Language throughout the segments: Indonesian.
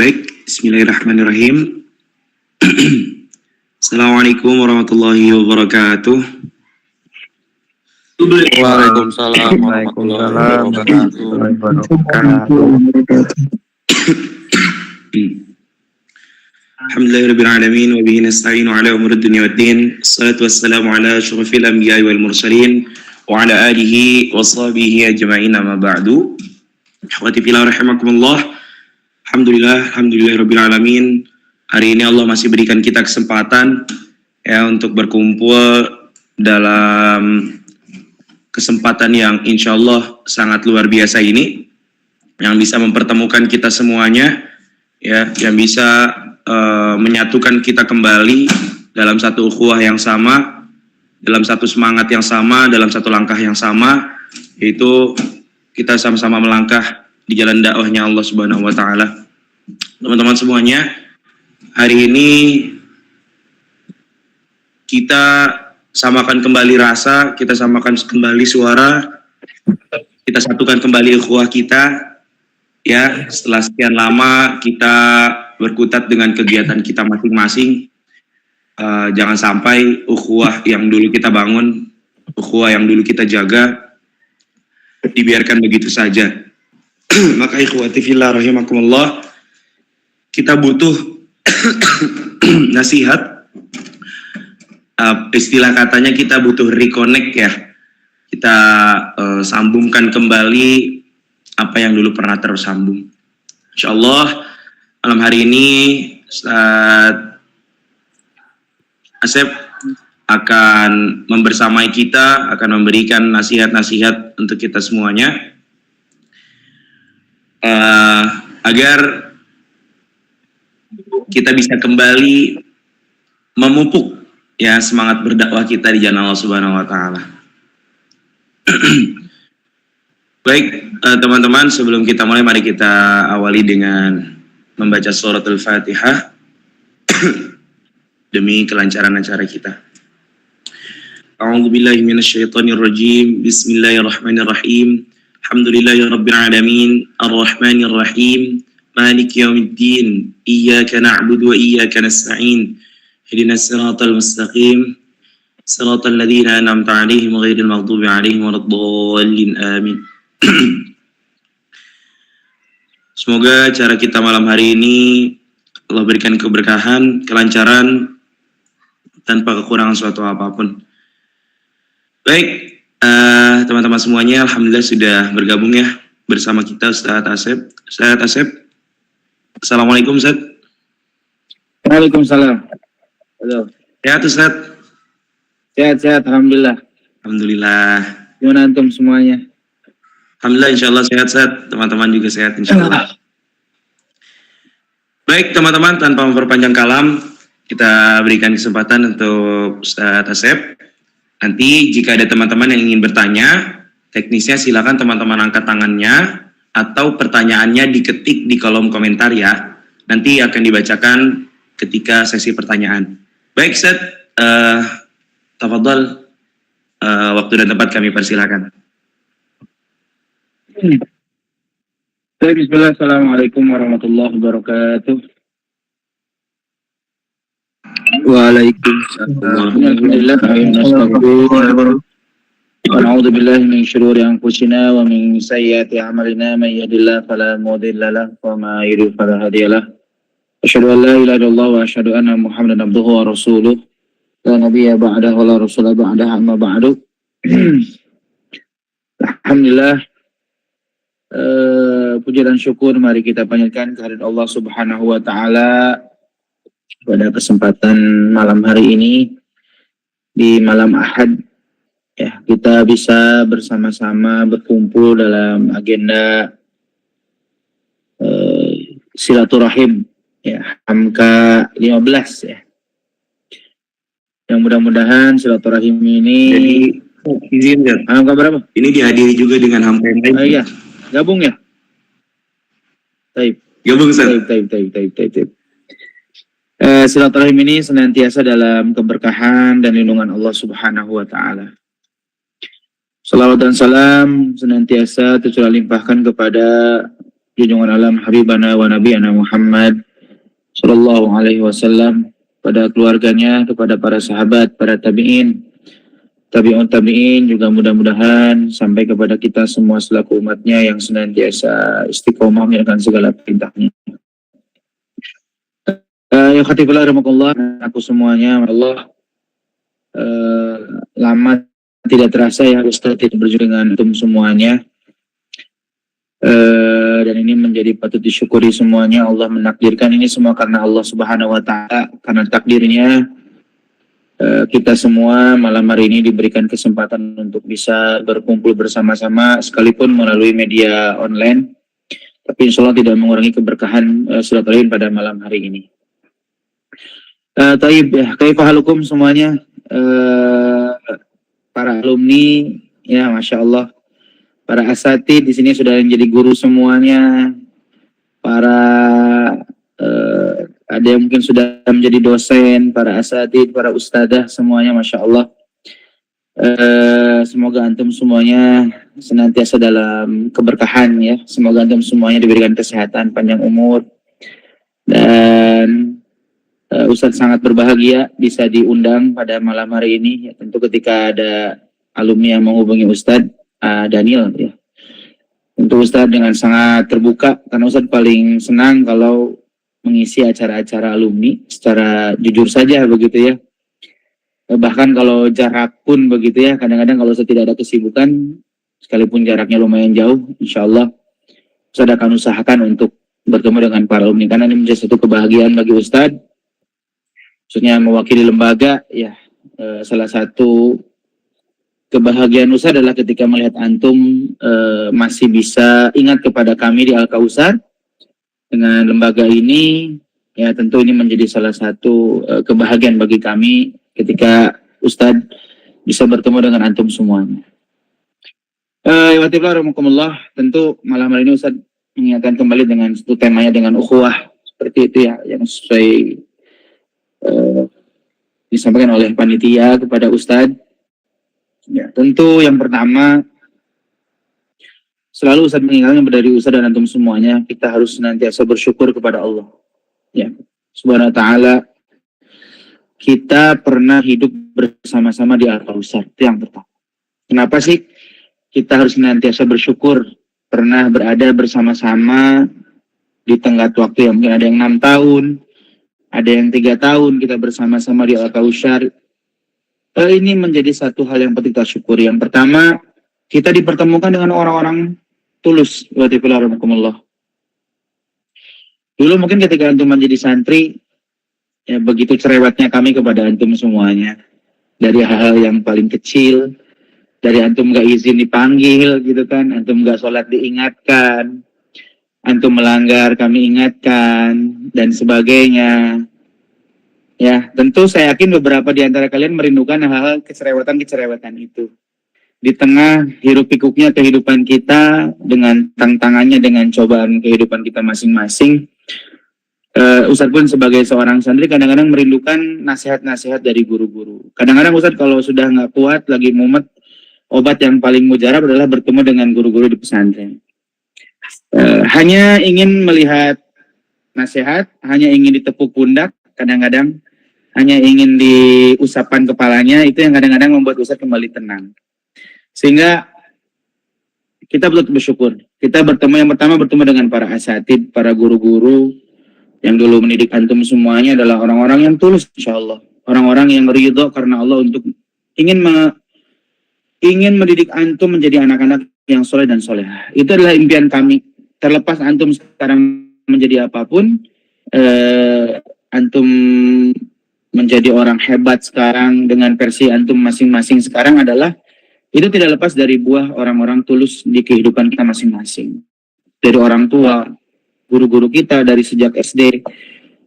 Baik, bismillahirrahmanirrahim. Assalamualaikum warahmatullahi wabarakatuh. Waalaikumsalam warahmatullahi wabarakatuh. Alhamdulillahirabbil alamin wa bihi nasta'inu ala umuri dunya waddin. Wassalatu wassalamu ala asyrafil anbiya'i wal mursalin wa ala alihi wa sahbihi ajma'in, amma ba'du. Ikhwati fillah rahimakumullah. Alhamdulillahirabbil alamin. Hari ini Allah masih berikan kita kesempatan ya untuk berkumpul dalam kesempatan yang insya Allah sangat luar biasa ini, yang bisa mempertemukan kita semuanya, ya, yang bisa menyatukan kita kembali dalam satu ukhuwah yang sama, dalam satu semangat yang sama, dalam satu langkah yang sama, yaitu kita sama-sama melangkah di jalan dakwahnya Allah Subhanahu wa Ta'ala. Teman-teman semuanya, hari ini kita samakan kembali rasa, kita samakan kembali suara, kita satukan kembali ukhuwah kita, ya. Setelah sekian lama kita berkutat dengan kegiatan kita masing-masing, jangan sampai ukhuwah yang dulu kita bangun, ukhuwah yang dulu kita jaga, dibiarkan begitu saja. Maka ikhwati fillah rahimakumullah, kita butuh nasihat. Istilah katanya kita butuh reconnect, ya. Kita sambungkan kembali apa yang dulu pernah tersambung. Insyaallah malam hari ini Ustaz Asep akan membersamai kita, akan memberikan nasihat-nasihat untuk kita semuanya, agar kita bisa kembali memupuk, ya, semangat berdakwah kita di jalan Allah Subhanahu wa Ta'ala. Baik, teman-teman, sebelum kita mulai, mari kita awali dengan membaca surat Al-Fatihah demi kelancaran acara kita. A'udzubillahi minasyaitonirrajim. Bismillahirrahmanirrahim. Alhamdulillahirabbil alamin, arrahmanirrahim, maliki yaumiddin, iyyaka na'budu wa iyyaka nasta'in. Ihdinas siratal mustaqim, siratal ladzina an'amta 'alaihim ghairil maghdubi 'alaihim waladdallin. Amin. Semoga acara kita malam hari ini Allah berikan keberkahan, kelancaran, tanpa kekurangan suatu apapun. Baik, teman-teman semuanya, alhamdulillah sudah bergabung, ya, bersama kita Ustaz Asep. Ustaz Asep, assalamualaikum Ustaz. Waalaikumsalam. Halo. Sehat Ustaz? Sehat, alhamdulillah. Alhamdulillah. Gimana antum semuanya? Alhamdulillah, insyaallah sehat-sehat. Teman-teman juga sehat insyaallah. Baik teman-teman, tanpa memperpanjang kalam, kita berikan kesempatan untuk Ustaz Asep. Nanti jika ada teman-teman yang ingin bertanya, teknisnya silakan teman-teman angkat tangannya atau pertanyaannya diketik di kolom komentar, ya. Nanti akan dibacakan ketika sesi pertanyaan. Baik Ustaz, tafadhol, waktu dan tempat kami persilakan. Bismillah, assalamualaikum warahmatullahi wabarakatuh. Waalaikumsalam. Wa na'udzu billahi min syururi anfusina wa min sayyiati a'malina, may yahdihillahu fala mudilla lahu wa may yudlil fala hadiya lahu. Asyhadu an la ilaha illallah wa asyhadu anna Muhammadan abduhu wa rasuluh. La nabiyya ba'dahu wa la rasula ba'dahu, amma ba'du. Alhamdulillah, puji dan syukur mari kita panjatkan kehadirat Allah Subhanahu wa Ta'ala pada kesempatan malam hari ini, di malam Ahad, ya, kita bisa bersama-sama berkumpul dalam agenda silaturahim, ya, Hamka 15, ya. Yang mudah-mudahan silaturahim ini, Jadi izin, ya, Hamka berapa? ini dihadiri juga dengan Hamka yang lain. Iya, gabung, ya. Taib. Gabung Ustaz. Taib. Silaturahim ini senantiasa dalam keberkahan dan lindungan Allah Subhanahu wa Ta'ala. Salawat dan salam senantiasa tercurah limpahkan kepada junjungan alam habibana wa nabiyana Muhammad sallallahu alaihi wasallam, pada keluarganya, kepada para sahabat, para tabi'in, tabi'un tabi'in, juga mudah-mudahan sampai kepada kita semua selaku umatnya yang senantiasa istiqomah menjalankan segala perintahnya. Ya khatibullah rahmatullah, aku semuanya, Allah, lama tidak terasa ya Ustaz tidak berjumpa dengan antum semuanya. Dan ini menjadi patut disyukuri semuanya. Allah menakdirkan ini semua karena Allah Subhanahu wa Ta'ala, karena takdirnya kita semua malam hari ini diberikan kesempatan untuk bisa berkumpul bersama-sama sekalipun melalui media online, tapi insya Allah tidak mengurangi keberkahan silaturahim pada malam hari ini. Taib ya, kaifahalukum semuanya, para alumni ya, masya Allah. Para asatid di sini sudah menjadi guru semuanya. Para ada yang mungkin sudah menjadi dosen, para asatid, para ustadzah semuanya, masya Allah. Semoga antum semuanya senantiasa dalam keberkahan ya. Semoga antum semuanya diberikan kesehatan, panjang umur. Dan Ustadz sangat berbahagia bisa diundang pada malam hari ini. Ya, tentu ketika ada alumni yang menghubungi Ustadz Daniel ya. Untuk Ustadz dengan sangat terbuka, karena Ustadz paling senang kalau mengisi acara-acara alumni secara jujur saja begitu ya. Bahkan kalau jarak pun begitu ya, kadang-kadang kalau Ustadz tidak ada kesibukan, sekalipun jaraknya lumayan jauh, insya Allah Ustadz akan usahakan untuk bertemu dengan para alumni, karena ini menjadi satu kebahagiaan bagi Ustadz, maksudnya mewakili lembaga ya. Salah satu kebahagiaan Ustadz adalah ketika melihat antum masih bisa ingat kepada kami di Al-Kausar dengan lembaga ini. Ya tentu ini menjadi salah satu kebahagiaan bagi kami ketika Ustadz bisa bertemu dengan antum semuanya. Tentu malam hari ini Ustadz mengingatkan kembali dengan satu temanya dengan ukhuwah seperti itu ya, yang sesuai disampaikan oleh panitia kepada Ustadz. Ya, tentu yang pertama selalu Ustadz mengingatkan dari Ustadz dan antum semuanya, kita harus senantiasa bersyukur kepada Allah. Ya, Subhanahu wa Ta'ala, kita pernah hidup bersama-sama di Al-Kausar, itu yang pertama. Kenapa sih kita harus senantiasa bersyukur pernah berada bersama-sama di tenggat waktu yang mungkin ada yang 6 tahun, ada yang 3 tahun kita bersama-sama di Al-Kausar. Ini menjadi satu hal yang penting kita syukuri. Yang pertama, kita dipertemukan dengan orang-orang tulus. Dulu mungkin ketika antum menjadi santri, ya begitu cerewetnya kami kepada antum semuanya. Dari hal-hal yang paling kecil, dari antum gak izin dipanggil gitu kan, antum gak sholat diingatkan, antum melanggar kami ingatkan, dan sebagainya. Ya, tentu saya yakin beberapa di antara kalian merindukan hal-hal kecerewetan itu. Di tengah hiruk pikuknya kehidupan kita, dengan tantangannya, dengan cobaan kehidupan kita masing-masing, Ustadz pun sebagai seorang santri kadang-kadang merindukan nasihat-nasihat dari guru-guru. Kadang-kadang Ustadz kalau sudah nggak kuat, lagi mumet, obat yang paling mujarab adalah bertemu dengan guru-guru di pesantren. Hanya ingin melihat nasihat, hanya ingin ditepuk pundak, kadang-kadang hanya ingin diusapkan kepalanya, itu yang kadang-kadang membuat Ustadz kembali tenang. Sehingga kita betul bersyukur. Kita bertemu, yang pertama bertemu dengan para asatid, para guru-guru yang dulu mendidik antum semuanya adalah orang-orang yang tulus, insyaallah. Orang-orang yang ridho karena Allah untuk ingin mendidik antum menjadi anak-anak yang soleh dan solehah. Itu adalah impian kami. Terlepas antum sekarang menjadi apapun, antum menjadi orang hebat sekarang dengan versi antum masing-masing sekarang adalah, itu tidak lepas dari buah orang-orang tulus di kehidupan kita masing-masing. Dari orang tua, guru-guru kita dari sejak SD,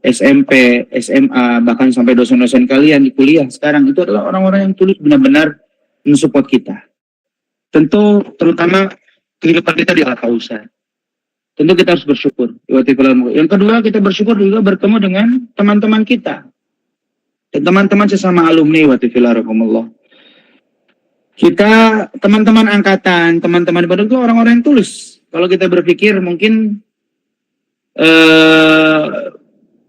SMP, SMA, bahkan sampai dosen-dosen kalian di kuliah sekarang, itu adalah orang-orang yang tulus benar-benar mensupport kita. Tentu terutama kehidupan kita di Al-Kausar. Tentu kita harus bersyukur. Yang kedua, kita bersyukur juga bertemu dengan teman-teman kita. Dan teman-teman sesama alumni watifilarakumullah. Kita teman-teman angkatan, teman-teman baru itu orang-orang yang tulus. Kalau kita berpikir mungkin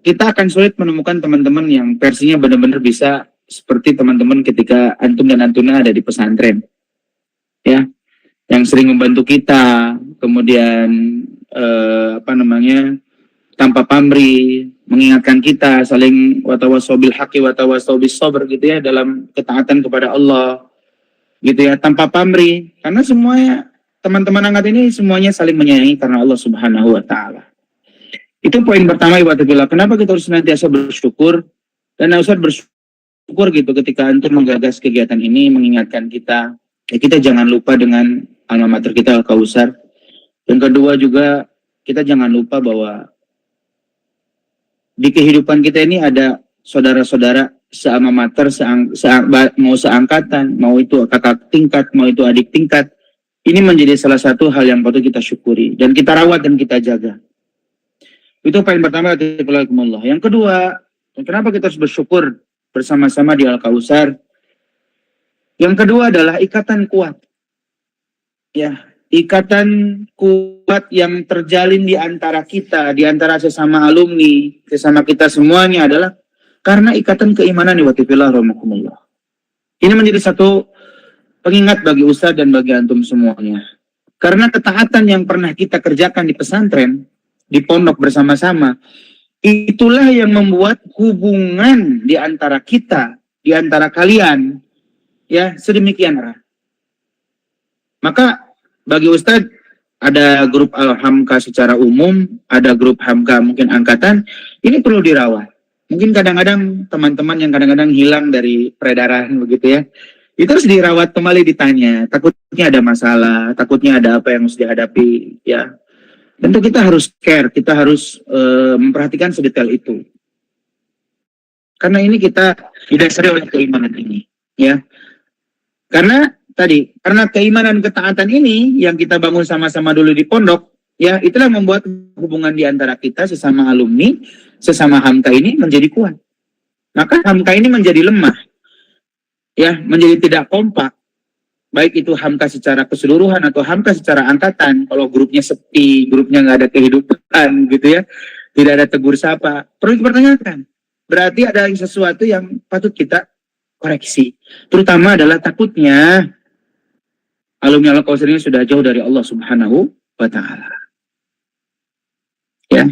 kita akan sulit menemukan teman-teman yang versinya benar-benar bisa seperti teman-teman ketika antum dan antuna ada di pesantren, ya, yang sering membantu kita, kemudian tanpa pamrih, mengingatkan kita, saling watawasau bil haqqi watawasau bis sabr gitu ya, dalam ketaatan kepada Allah gitu ya, tanpa pamrih, karena semuanya teman-teman angkat ini semuanya saling menyayangi karena Allah Subhanahu wa taala. Itu poin pertama, ibadillah. Kenapa kita harus senantiasa bersyukur, dan Ustaz bersyukur gitu ketika antum menggagas kegiatan ini, mengingatkan kita, ya kita jangan lupa dengan alma mater kita Al-Kausar. Yang kedua juga kita jangan lupa bahwa di kehidupan kita ini ada saudara-saudara sealma mater, mau seangkatan, mau itu kakak tingkat, mau itu adik tingkat. Ini menjadi salah satu hal yang patut kita syukuri dan kita rawat dan kita jaga. Itu poin pertama. Yang kedua, kenapa kita harus bersyukur bersama-sama di Al-Kausar? Yang kedua adalah ikatan kuat. Ya, ikatan kuat yang terjalin di antara kita, di antara sesama alumni, sesama kita semuanya adalah karena ikatan keimanan wa tafillah rahmakumullah. Ini menjadi satu pengingat bagi Ustaz dan bagi antum semuanya. Karena ketaatan yang pernah kita kerjakan di pesantren, di pondok bersama-sama, itulah yang membuat hubungan di antara kita, di antara kalian, ya sedemikian erat. Maka bagi Ustadz, ada grup Al-Hamka secara umum, ada grup Hamka mungkin angkatan, ini perlu dirawat. Mungkin kadang-kadang teman-teman yang kadang-kadang hilang dari peredaran begitu ya, itu harus dirawat kembali, ditanya, takutnya ada masalah, takutnya ada apa yang harus dihadapi, ya. Tentu kita harus care, kita harus memperhatikan sedetail itu. Karena ini kita didasari oleh keimanan ini, ya. Karena keimanan ketaatan ini yang kita bangun sama-sama dulu di pondok, ya, itulah membuat hubungan di antara kita sesama alumni, sesama Hamka ini menjadi kuat. Maka Hamka ini menjadi lemah, ya, menjadi tidak kompak. Baik itu Hamka secara keseluruhan atau Hamka secara angkatan. Kalau grupnya sepi, grupnya nggak ada kehidupan gitu ya, tidak ada tegur sapa, perlu dipertanyakan. Berarti ada sesuatu yang patut kita koreksi. Terutama adalah takutnya alumni Al-Kausar ini sudah jauh dari Allah Subhanahu wa taala. Ya.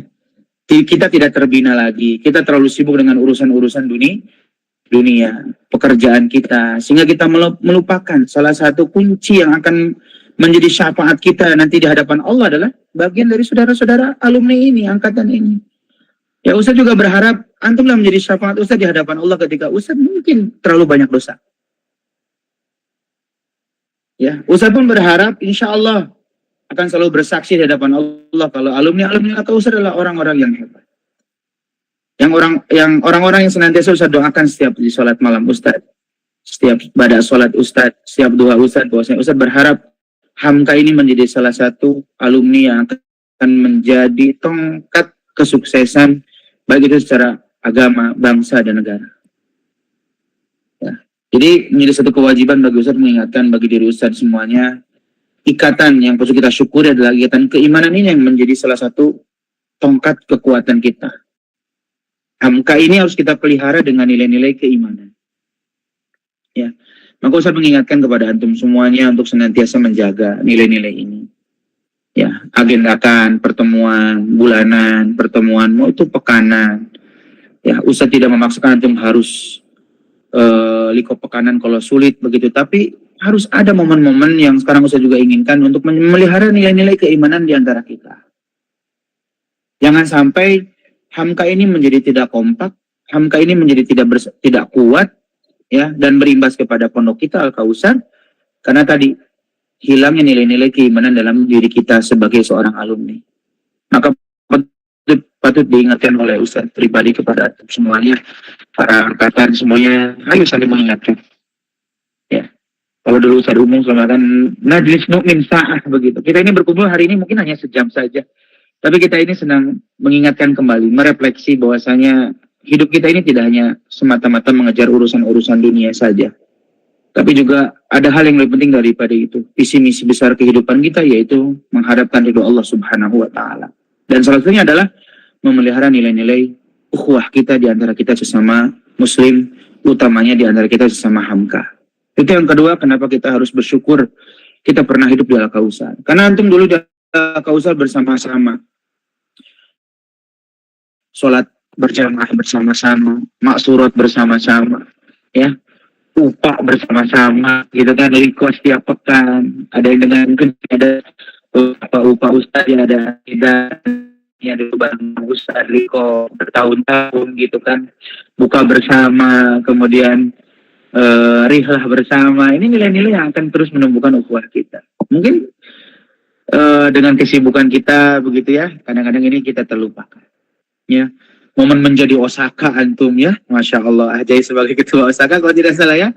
Kita tidak terbina lagi. Kita terlalu sibuk dengan urusan-urusan dunia, pekerjaan kita, sehingga kita melupakan salah satu kunci yang akan menjadi syafaat kita nanti di hadapan Allah adalah bagian dari saudara-saudara alumni ini, angkatan ini. Ya, Ustaz juga berharap antumlah menjadi syafaat Ustaz di hadapan Allah ketika Ustaz mungkin terlalu banyak dosa. Ya, Ustaz pun berharap insya Allah akan selalu bersaksi di hadapan Allah kalau alumni Al-Kausar adalah orang-orang yang hebat. Yang orang-orang yang senantiasa Ustaz doakan setiap di sholat malam Ustaz, setiap pada sholat Ustaz, setiap doa Ustaz, bahwasanya Ustaz berharap Hamka ini menjadi salah satu alumni yang akan menjadi tongkat kesuksesan baik itu secara agama, bangsa, dan negara. Ya. Jadi menjadi satu kewajiban bagi Ustaz mengingatkan bagi diri Ustaz semuanya, ikatan yang perlu kita syukuri adalah ikatan keimanan ini yang menjadi salah satu tongkat kekuatan kita. Hamka ini harus kita pelihara dengan nilai-nilai keimanan. Ya, maka Ustaz mengingatkan kepada antum semuanya untuk senantiasa menjaga nilai-nilai ini. Ya, agendakan pertemuan bulanan, pertemuan mau itu pekanan. Ya, Ustaz tidak memaksakan antum harus liko pekanan kalau sulit begitu, tapi harus ada momen-momen yang sekarang Ustaz juga inginkan untuk memelihara nilai-nilai keimanan di antara kita. Jangan sampai Hamka ini menjadi tidak kompak, Hamka ini menjadi tidak kuat, ya, dan berimbas kepada pondok kita Al-Kausar, karena tadi hilangnya nilai-nilai keimanan dalam diri kita sebagai seorang alumni. Maka patut diingatkan oleh Ustaz pribadi kepada semuanya, para angkatan semuanya, ayo saling mengingatkan. Ya, kalau dulu Ustaz umum selamakan Najlis Nu'min Sa'ah begitu. Kita ini berkumpul hari ini mungkin hanya sejam saja. Tapi kita ini senang mengingatkan kembali, merefleksi bahwasanya hidup kita ini tidak hanya semata-mata mengejar urusan-urusan dunia saja. Tapi juga ada hal yang lebih penting daripada itu. Visi misi besar kehidupan kita yaitu menghadapkan ridho Allah Subhanahu wa taala. Dan salah satunya adalah memelihara nilai-nilai ukhuwah kita di antara kita sesama muslim, utamanya di antara kita sesama hamka. Itu yang kedua, kenapa kita harus bersyukur kita pernah hidup di Al-Kausar. Karena antum dulu di Al-Kausar bersama-sama, sholat berjamaah bersama-sama, maksurat bersama-sama, ya, upah bersama-sama, gitu kan, request tiap pekan, ada yang dengan ada upah ustaz, ya ada tidak, ya ada beban ustaz riko bertahun-tahun, gitu kan, buka bersama, kemudian rihlah bersama. Ini nilai-nilai yang akan terus menumbuhkan ukhuwah kita. Mungkin dengan kesibukan kita begitu ya, kadang-kadang ini kita terlupakan. Ya, momen menjadi Osaka antum ya, masya Allah, Ajay sebagai ketua Osaka kalau tidak salah ya.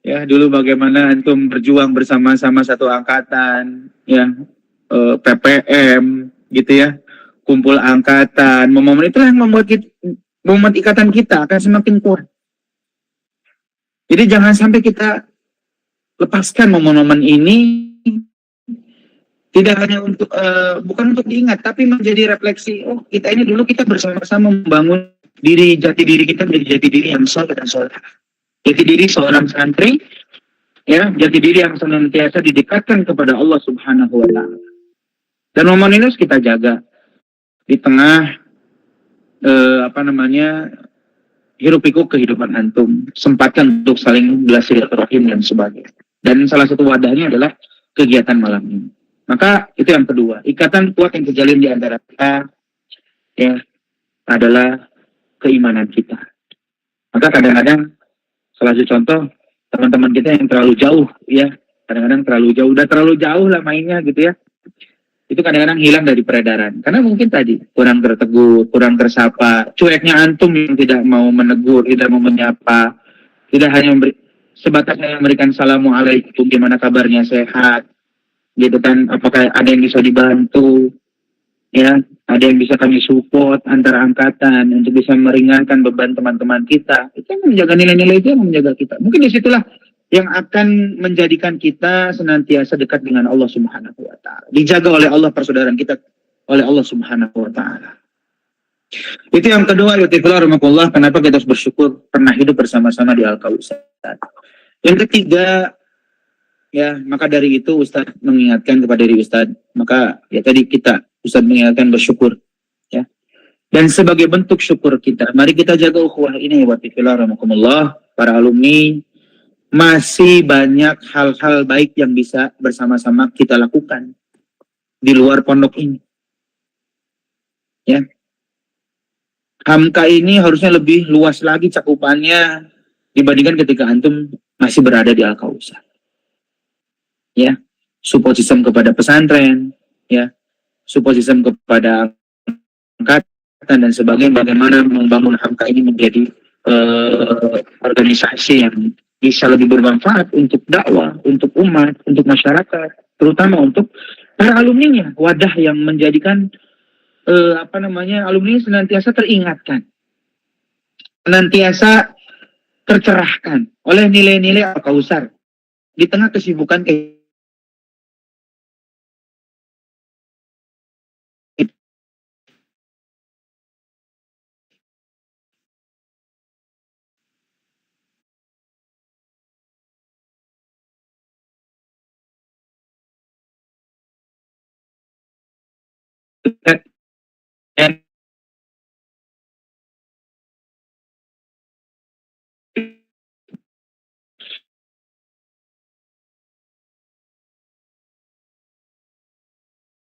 Ya, dulu bagaimana antum berjuang bersama-sama satu angkatan, ya, PPM gitu ya, kumpul angkatan. Momen itu yang membuat momen ikatan kita akan semakin kuat. Jadi jangan sampai kita lepaskan momen-momen ini, tidak hanya untuk bukan untuk diingat, tapi menjadi refleksi. Oh, kita ini dulu kita bersama-sama membangun jati diri kita menjadi jati diri yang soleh dan soleh. Jati diri seorang santri, ya, jati diri yang senantiasa didekatkan kepada Allah Subhanahu Wa Taala. Dan momen ini harus kita jaga di tengah hiruk pikuk kehidupan antum. Sempatkan untuk saling bersilaturahim dan sebagainya. Dan salah satu wadahnya adalah kegiatan malam ini. Maka itu yang kedua, ikatan kuat yang terjalin di antara kita, ya, adalah keimanan kita. Maka kadang-kadang salah satu contoh, teman-teman kita yang terlalu jauh, ya, kadang-kadang terlalu jauh, udah terlalu jauh lah mainnya gitu ya, itu kadang-kadang hilang dari peredaran. Karena mungkin tadi kurang tertegur, kurang tersapa, cueknya antum yang tidak mau menegur, tidak mau menyapa, tidak hanya sebatas memberikan assalamualaikum, gimana kabarnya, sehat, gitu kan, apakah ada yang bisa dibantu, ya, ada yang bisa kami support antar angkatan untuk bisa meringankan beban teman-teman kita. Itu yang menjaga nilai-nilai, itu yang menjaga kita. Mungkin disitulah yang akan menjadikan kita senantiasa dekat dengan Allah Subhanahu Wa Taala. Dijaga oleh Allah persaudaraan kita oleh Allah Subhanahu Wa Taala. Itu yang kedua, rahmatullah, kenapa kita harus bersyukur pernah hidup bersama-sama di Al-Kausar. Yang ketiga, ya, maka dari itu Ustadz mengingatkan kepada diri Ustadz, maka ya tadi Ustadz mengingatkan bersyukur, ya. Dan sebagai bentuk syukur kita, mari kita jaga ukhuwah ini, wa rahmatullah, para alumni. Masih banyak hal-hal baik yang bisa bersama-sama kita lakukan di luar pondok ini, ya. Hamka ini harusnya lebih luas lagi cakupannya dibandingkan ketika antum masih berada di Al-Kausar, ya. Support system kepada pesantren, ya, support system kepada angkatan dan sebagainya, bagaimana membangun Hamka ini menjadi organisasi yang bisa lebih bermanfaat untuk dakwah, untuk umat, untuk masyarakat, terutama untuk para alumninya, wadah yang menjadikan alumni senantiasa teringatkan, senantiasa tercerahkan oleh nilai-nilai Al-Kausar di tengah kesibukan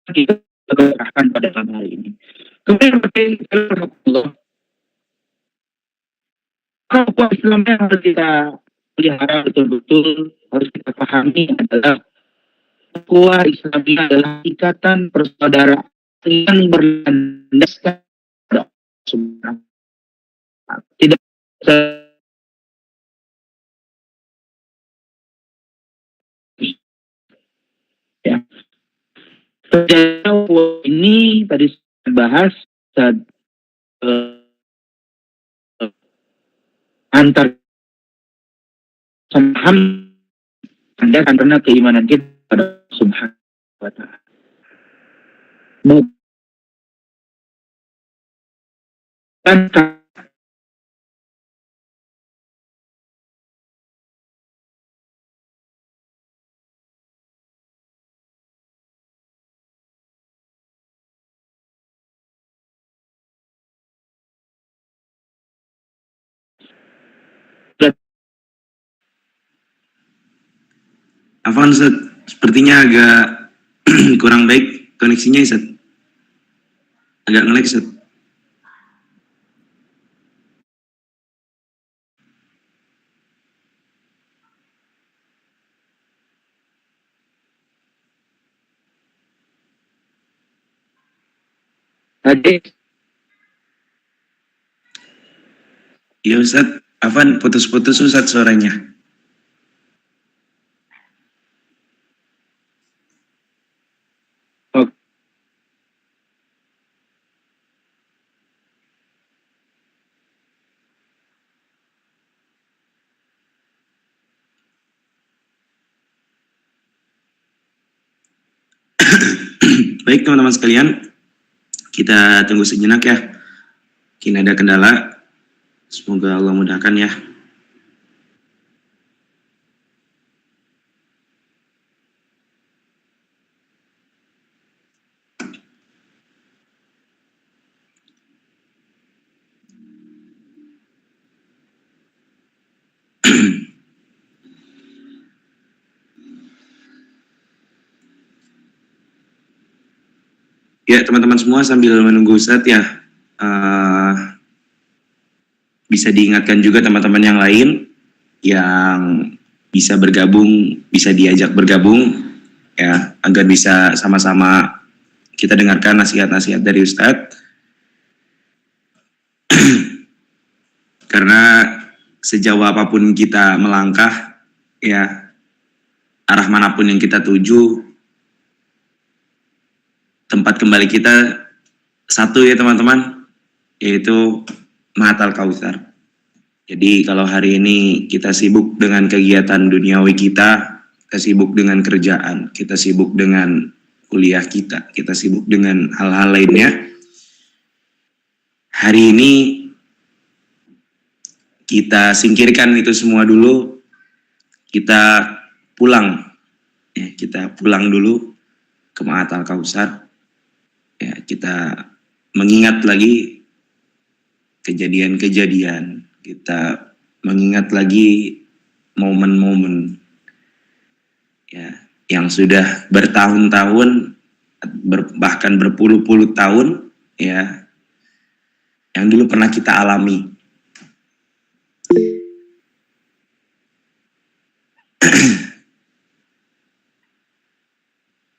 kita tercerahkan pada hari ini. Kemudian kalau Islamnya harus kita pelihara betul-betul, harus kita pahami adalah ukhuwah Islamiyah adalah ikatan persaudaraan yang berlandaskan tidak ya. Sejauh ini tadi saya bahas antar paham Anda karena keimanan kita pada Subhanahu Wa Taala. Afwan Ustaz, sepertinya agak kurang baik koneksinya Ustaz. Agak nge-lag Ustaz. Iya Ustaz, Afwan putus-putus Ustaz suaranya. Baik teman-teman sekalian, kita tunggu sejenak ya. Mungkin ada kendala, semoga Allah mudahkan ya. Ya teman-teman semua sambil menunggu Ustaz ya, bisa diingatkan juga teman-teman yang lain yang bisa bergabung, bisa diajak bergabung ya, agar bisa sama-sama kita dengarkan nasihat-nasihat dari Ustadz. Karena sejauh apapun kita melangkah ya, arah manapun yang kita tuju, tempat kembali kita satu ya teman-teman, yaitu Mahatal Kautsar. Jadi kalau hari ini kita sibuk dengan kegiatan duniawi kita sibuk dengan kerjaan, kita sibuk dengan kuliah kita sibuk dengan hal-hal lainnya. Hari ini kita singkirkan itu semua dulu, kita pulang, ya, kita pulang dulu ke Mahatal Kautsar. Ya, kita mengingat lagi kejadian-kejadian, kita mengingat lagi momen-momen ya yang sudah bertahun-tahun, bahkan berpuluh-puluh tahun ya, yang dulu pernah kita alami.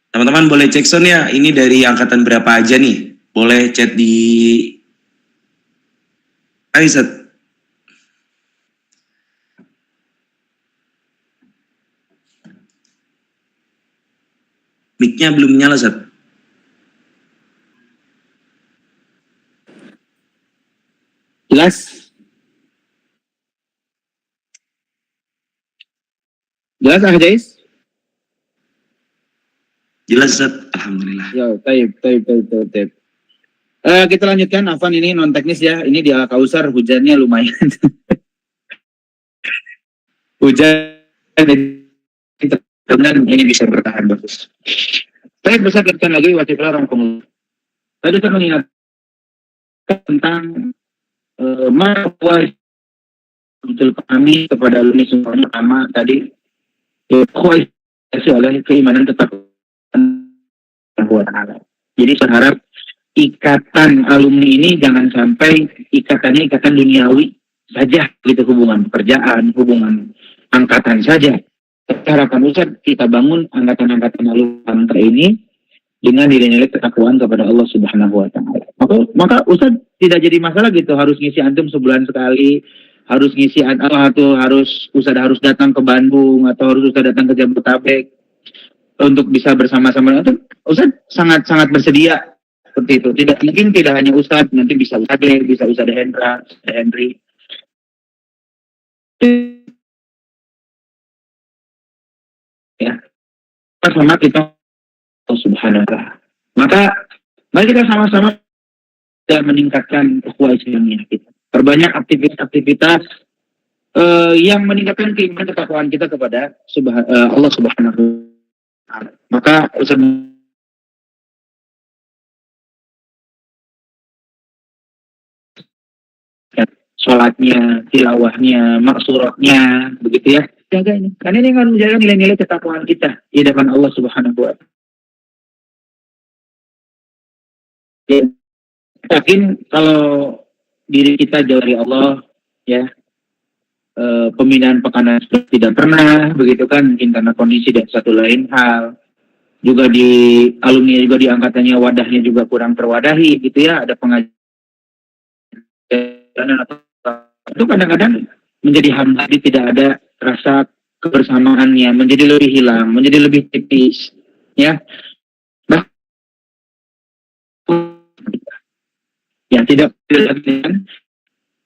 Teman-teman boleh cek sound ya, ini dari angkatan berapa aja nih? Boleh chat di Aizat. Mic-nya belum nyala, Zat. Jelas? Jelas Ahjais? Jelas, Zat. Alhamdulillah. Ya, taib. Kita lanjutkan, Afan, ini non teknis ya. Ini di Al-Kautsar hujannya lumayan. Hujan dan ini bisa bertahan bagus. Saya bisa katakan lagi wajib larang pengurus. Tadi saya mengingat tentang bahwa betul kami kepada alumni semuanya sama tadi kualifikasi oleh keimanan tetap buat alat. Jadi saya harap ikatan alumni ini jangan sampai ikatannya ikatan duniawi saja, gitu, hubungan pekerjaan, hubungan angkatan saja. Harapan Ustaz kita bangun angkatan-angkatan alumni ini dengan nilai-nilai ketakwaan kepada Allah Subhanahu wa taala. Maka Ustaz tidak jadi masalah gitu harus ngisi antum sebulan sekali, harus ngisi atau harus Ustaz harus datang ke Bandung atau harus Ustaz datang ke Jabodetabek untuk bisa bersama-sama. Ustaz sangat bersedia seperti itu. Tidak hanya Ustaz, nanti bisa Ustaz Hendra, Ustaz Henry. Ya, sama kita Subhanallah. Maka mari kita sama-sama meningkatkan ukhuwah Islamiyah kita. Perbanyak aktivitas-aktivitas yang meningkatkan keimanan ketakwaan kita kepada Allah Subhanahu wa taala. Maka sholatnya, tilawahnya, maksuratnya, begitu ya. Jaga ini. Karena ini akan menjaga nilai-nilai ketakwaan kita di hadapan Allah Subhanahu wa taala. Yakin kalau diri kita jauh dari Allah, ya, pemindahan pekanan tidak pernah, begitu kan, mungkin karena kondisi dan satu lain hal. Juga di alumni juga di angkatannya wadahnya juga kurang terwadahi, gitu ya, ada pengajian itu kadang-kadang menjadi hambar, tidak ada rasa kebersamaannya, menjadi lebih hilang, menjadi lebih tipis, ya. Yang tidak dilakukan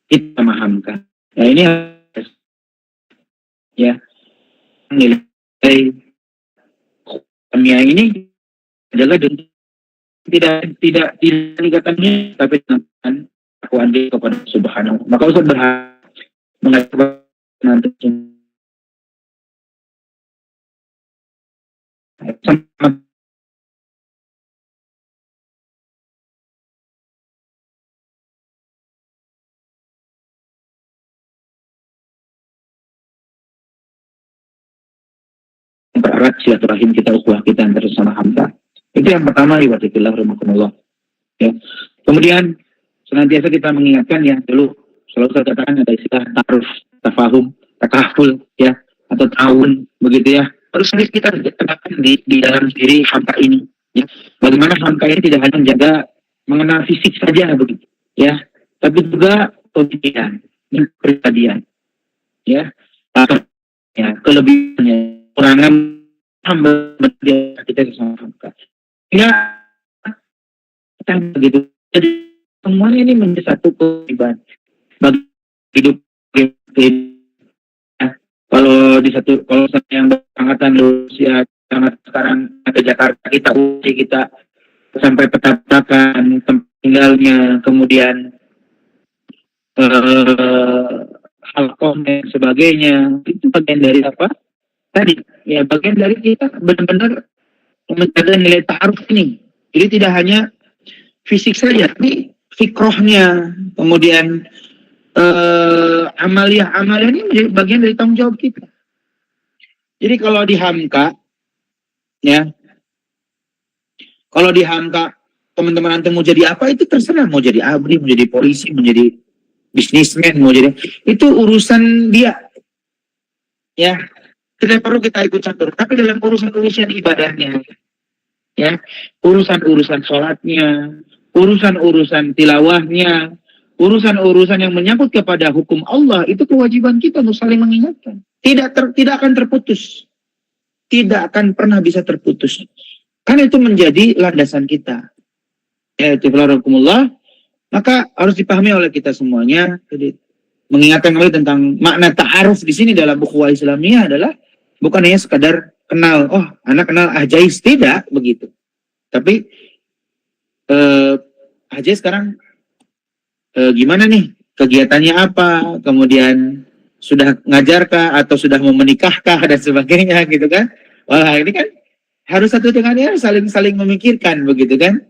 kita pemahamkan. Nah ini ya nilai kami ini adalah tidak tingkatannya, tapi dengan kekuatan kepada Subhanahu. Maka Ustaz berharap mengatakan nanti sama mempererat silaturahim kita, ukhuwah kita antara sama hamba. Itu yang pertama, ibadah rahimakumullah. Ya. Kemudian senantiasa kita mengingatkan ya, dulu selalu saya katakan ada istilah ta'aruf, tafahum, takaful, ya, atau ta'awun, begitu ya. Terus kita katakan di dalam diri hamka ini, ya. Bagaimana hamka ini tidak hanya menjaga mengenal fisik saja begitu, ya, tapi juga pemikiran, kepribadian, ya, ya, kelebihannya, kurangan hamba kita sama hamka. Ya, begitu. Jadi semuanya ini menjadi satu kewajiban bagi hidup ya. Kalau yang angkatan usia sangat sekarang ada Jakarta, kita sampai peta-petakan tempat tinggalnya, kemudian halqoh dan sebagainya, itu bagian dari apa tadi ya, bagian dari kita benar-benar menjaga nilai ta'aruf ini. Jadi tidak hanya fisik saja, tapi fikrohnya, kemudian amaliah ini menjadi bagian dari tanggung jawab kita. Jadi kalau di hamka, ya, kalau di hamka teman-teman antum mau jadi apa itu terserah, mau jadi abri, mau jadi polisi, mau jadi bisnismen, mau jadi, itu urusan dia, ya, tidak perlu kita ikut campur. Tapi dalam urusan ibadahnya, ya, urusan sholatnya, urusan tilawahnya, urusan yang menyangkut kepada hukum Allah, itu kewajiban kita untuk saling mengingatkan. Tidak akan terputus. Tidak akan pernah bisa terputus. Karena itu menjadi landasan kita. Ya, tiflarakumullah. Maka harus dipahami oleh kita semuanya. Jadi, mengingatkan kembali tentang makna ta'aruf di sini dalam ukhuwah Islamiyah adalah bukan hanya sekadar kenal, oh anak kenal Ahjais, tidak begitu. Tapi Ahjais sekarang gimana nih kegiatannya apa, kemudian sudah ngajarkah atau sudah mau menikahkah dan sebagainya gitu kan. Wah ini kan harus satu dengan yang saling memikirkan begitu kan.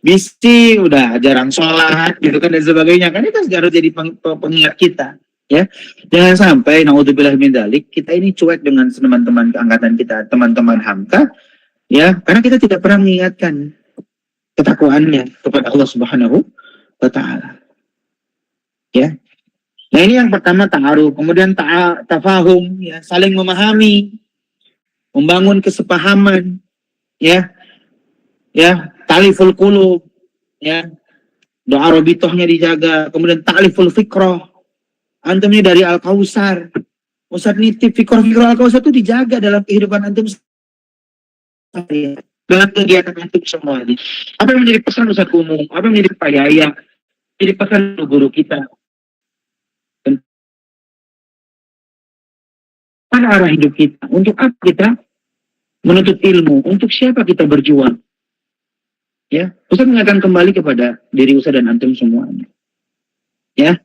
Bisi udah jarang sholat gitu kan dan sebagainya kan, itu harus jadi pengingat kita ya. Jangan sampai naudzubillah min dzalik kita ini cuek dengan teman-teman angkatan kita, teman-teman hamka ya, karena kita tidak pernah mengingatkan ketakwaannya kepada Allah Subhanahu wa taala. Ya. Nah, ini yang pertama ta'aruf, kemudian tafahum ya, saling memahami, membangun kesepahaman ya. Ya, ta'liful qulub ya. Doa robitohnya dijaga, kemudian ta'liful fikrah. Antum ini dari Al-Kausar. Ustaz nitip fikrah Al-Kausar itu dijaga dalam kehidupan antum dalam kegiatan antum semua ini. Apa yang menjadi pesan Ustaz umum? Apa yang menjadi payaya? Jadi pesan guru kita. Mana arah hidup kita? Untuk apa kita menuntut ilmu? Untuk siapa kita berjuang? Ya, Ustaz mengingatkan kembali kepada diri Ustaz dan antum semuanya. Ya,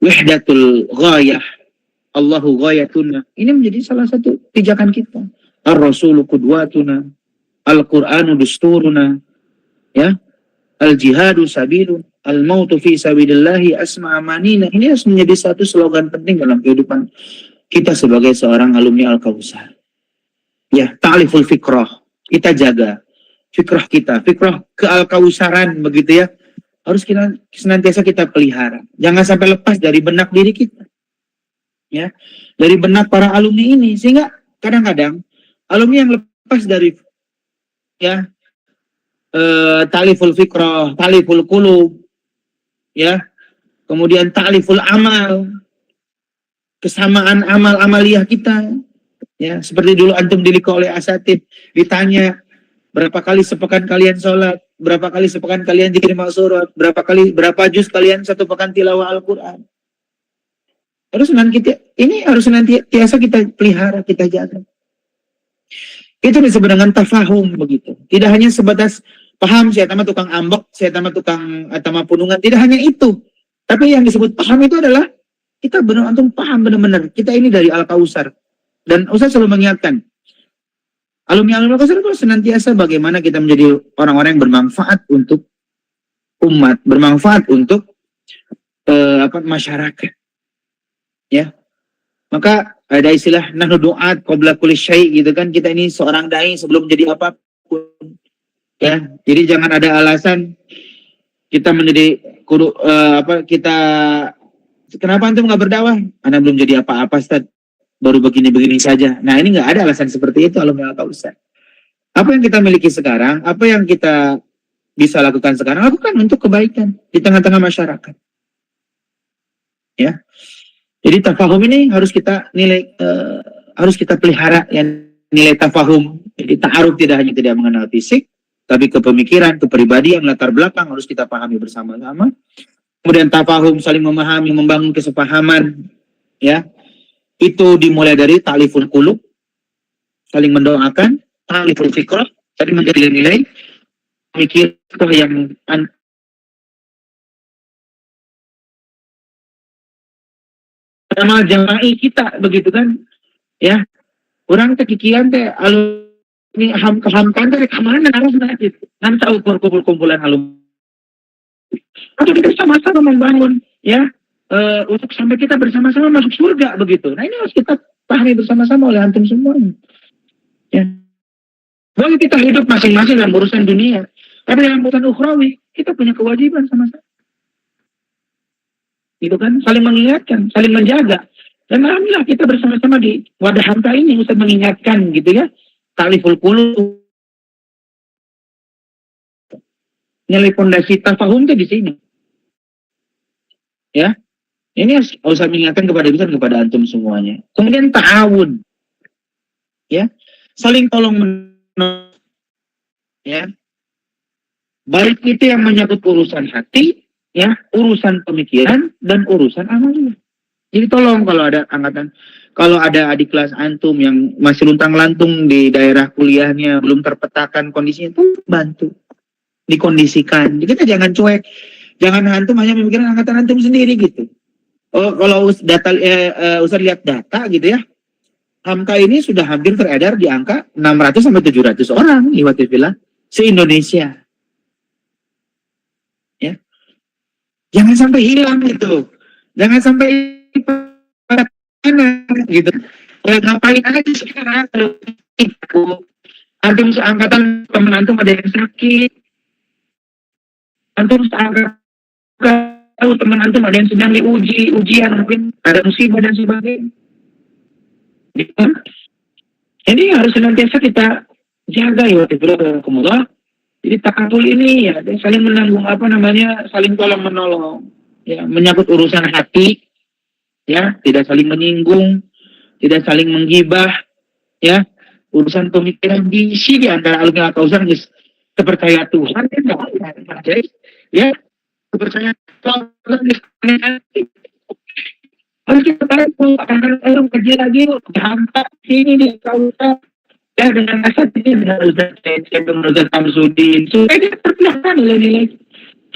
wahdatul ghayah, Allahu ghayatuna. Ini menjadi salah satu pijakan kita. Ar-Rasulu qudwatuna, Al-Qur'anu dusturuna, ya, Al-Jihadu sabilun, Al-Mautu fi sabilillahi asma amanina. Ini harus menjadi satu slogan penting dalam kehidupan kita sebagai seorang alumni Al-Kausar. Ya, ta'liful fikrah. Kita jaga fikrah kita, fikrah ke-Al-Kausaran begitu ya. Harus kita senantiasa kita pelihara. Jangan sampai lepas dari benak diri kita. Ya, dari benak para alumni ini, sehingga kadang-kadang alumni yang lepas dari ya ta'liful fikrah, ta'liful qulub, ya, kemudian ta'liful amal, kesamaan amal-amaliyah kita, ya, seperti dulu antum dilika oleh asatid, ditanya berapa kali sepekan kalian sholat, berapa kali sepekan kalian zikir maksurat, berapa juz kalian satu pekan tilawah Al-Quran. Harus senantiasa kita pelihara, kita jaga. Itu disebut dengan tafahum begitu. Tidak hanya sebatas paham, saya tambah tukang ambek, saya tambah tukang tambah punungan. Tidak hanya itu. Tapi yang disebut paham itu adalah kita benar-benar paham benar-benar. Kita ini dari Al-Kausar. Dan Ustaz selalu mengingatkan, alumni Al-Kausar itu senantiasa bagaimana kita menjadi orang-orang yang bermanfaat untuk umat, bermanfaat untuk masyarakat. Ya. Maka ada istilah nahnu du'at qabla kulli syai' gitu kan, kita ini seorang dai sebelum menjadi apapun. Ya, jadi jangan ada alasan kita menjadi kenapa antum nggak berdakwah? Anda belum jadi apa-apa, Ustaz. Baru begini-begini saja. Nah, ini nggak ada alasan seperti itu alumni Al-Kausar. Apa yang kita miliki sekarang, apa yang kita bisa lakukan sekarang, lakukan untuk kebaikan di tengah-tengah masyarakat. Ya. Jadi tafahum ini harus kita harus kita pelihara, yang nilai tafahum. Jadi ta'aruf tidak hanya tidak mengenal fisik, tapi kepemikiran, kepribadian, latar belakang harus kita pahami bersama-sama. Kemudian tafahum, saling memahami, membangun kesepahaman, ya. Itu dimulai dari ta'liful qulub, saling mendoakan, ta'liful fikrah, saling menjadi nilai mikir yang amal jama'i kita begitu kan, ya. Orang kekikian teh alumni hamkan teh kemana harus nanti tahu kumpul-kumpulan alumni atau kita sama-sama membangun, ya, untuk sampai kita bersama-sama masuk surga begitu. Nah, ini harus kita pahami bersama-sama oleh antum semua, ya. Boleh kita hidup masing-masing dalam urusan dunia, tapi dalam urusan ukhrawi kita punya kewajiban sama-sama. Itu kan, saling mengingatkan, saling menjaga. Dan alhamdulillah kita bersama-sama di wadah hamka ini Ustaz mengingatkan gitu ya. Ta'liful qulub. Nilai fondasi tafahum itu di sini. Ya. Ini harus Ustaz mengingatkan kepada kita, kepada antum semuanya. Kemudian ta'awun. Ya. Saling tolong menolong. Ya. Baik itu yang menyangkut urusan hati, ya, urusan pemikiran dan urusan amalnya. Jadi tolong kalau ada kalau ada adik kelas antum yang masih luntang-lantung di daerah kuliahnya, belum terpetakan kondisinya, itu bantu, dikondisikan. Jadi kita jangan cuek, jangan antum hanya memikirkan angkatan antum sendiri gitu. Oh, kalau Ustaz lihat data gitu ya, Hamka ini sudah hampir teredar di angka 600 sampai 700 orang, ikhwatifillah, se-Indonesia. Ya. Jangan sampai hilang gitu. Jangan sampai gitu. Ngapain aja sekarang itu antum seangkatan teman antum ada yang sakit, antum seangkatan tahu teman antum ada yang sedang diuji ujian, mungkin ada musibah dan sebagainya. Gitu. Ini harus senantiasa kita jaga ya, Alhamdulillah. Jadi takabul ini ya saling menanggung saling tolong menolong, ya, menyangkut urusan hati, ya, tidak saling menyinggung, tidak saling menggibah, ya, urusan pemikiran diisi di antara alumni Al-Kausar kepercayaan Tuhan, ya, kepercayaan Tuhan harus kita tahu akan kerja lagi, hampa sini di Al-Kausar, Ya dengan asal ini dengan Ustaz Ustaz Samsudin supaya kita terpelihara nilai-nilai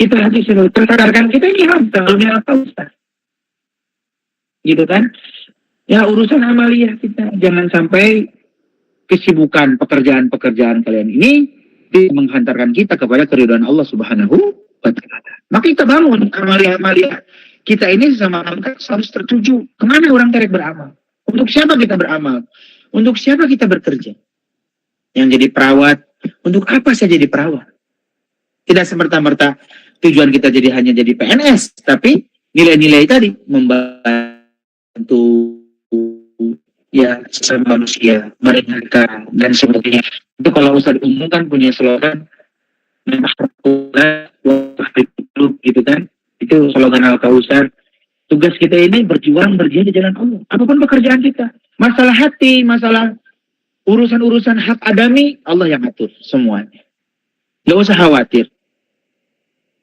kita hati selalu tersadarkan kita ini hamta dunia apa Ustaz gitu kan ya urusan amalia kita jangan sampai kesibukan pekerjaan-pekerjaan kalian ini menghantarkan kita kepada keridhaan Allah Subhanahu wa Ta'ala. Maka kita bangun amalia-amalia kita ini sama harus tertuju kemana orang terek beramal, untuk siapa kita beramal, untuk siapa kita bekerja. Yang jadi perawat, untuk apa saya jadi perawat? Tidak semerta-merta tujuan kita hanya jadi PNS, tapi nilai-nilai tadi membantu ya sesama manusia, meringankan dan sebagainya. Itu kalau Ustaz Umum kan punya slogan gitu kan. Itu slogan Al-Kausar. Tugas kita ini berjuang berjihad di jalan Allah. Apapun pekerjaan kita, masalah hati, masalah urusan-urusan hak adami, Allah yang atur semuanya. Gak usah khawatir.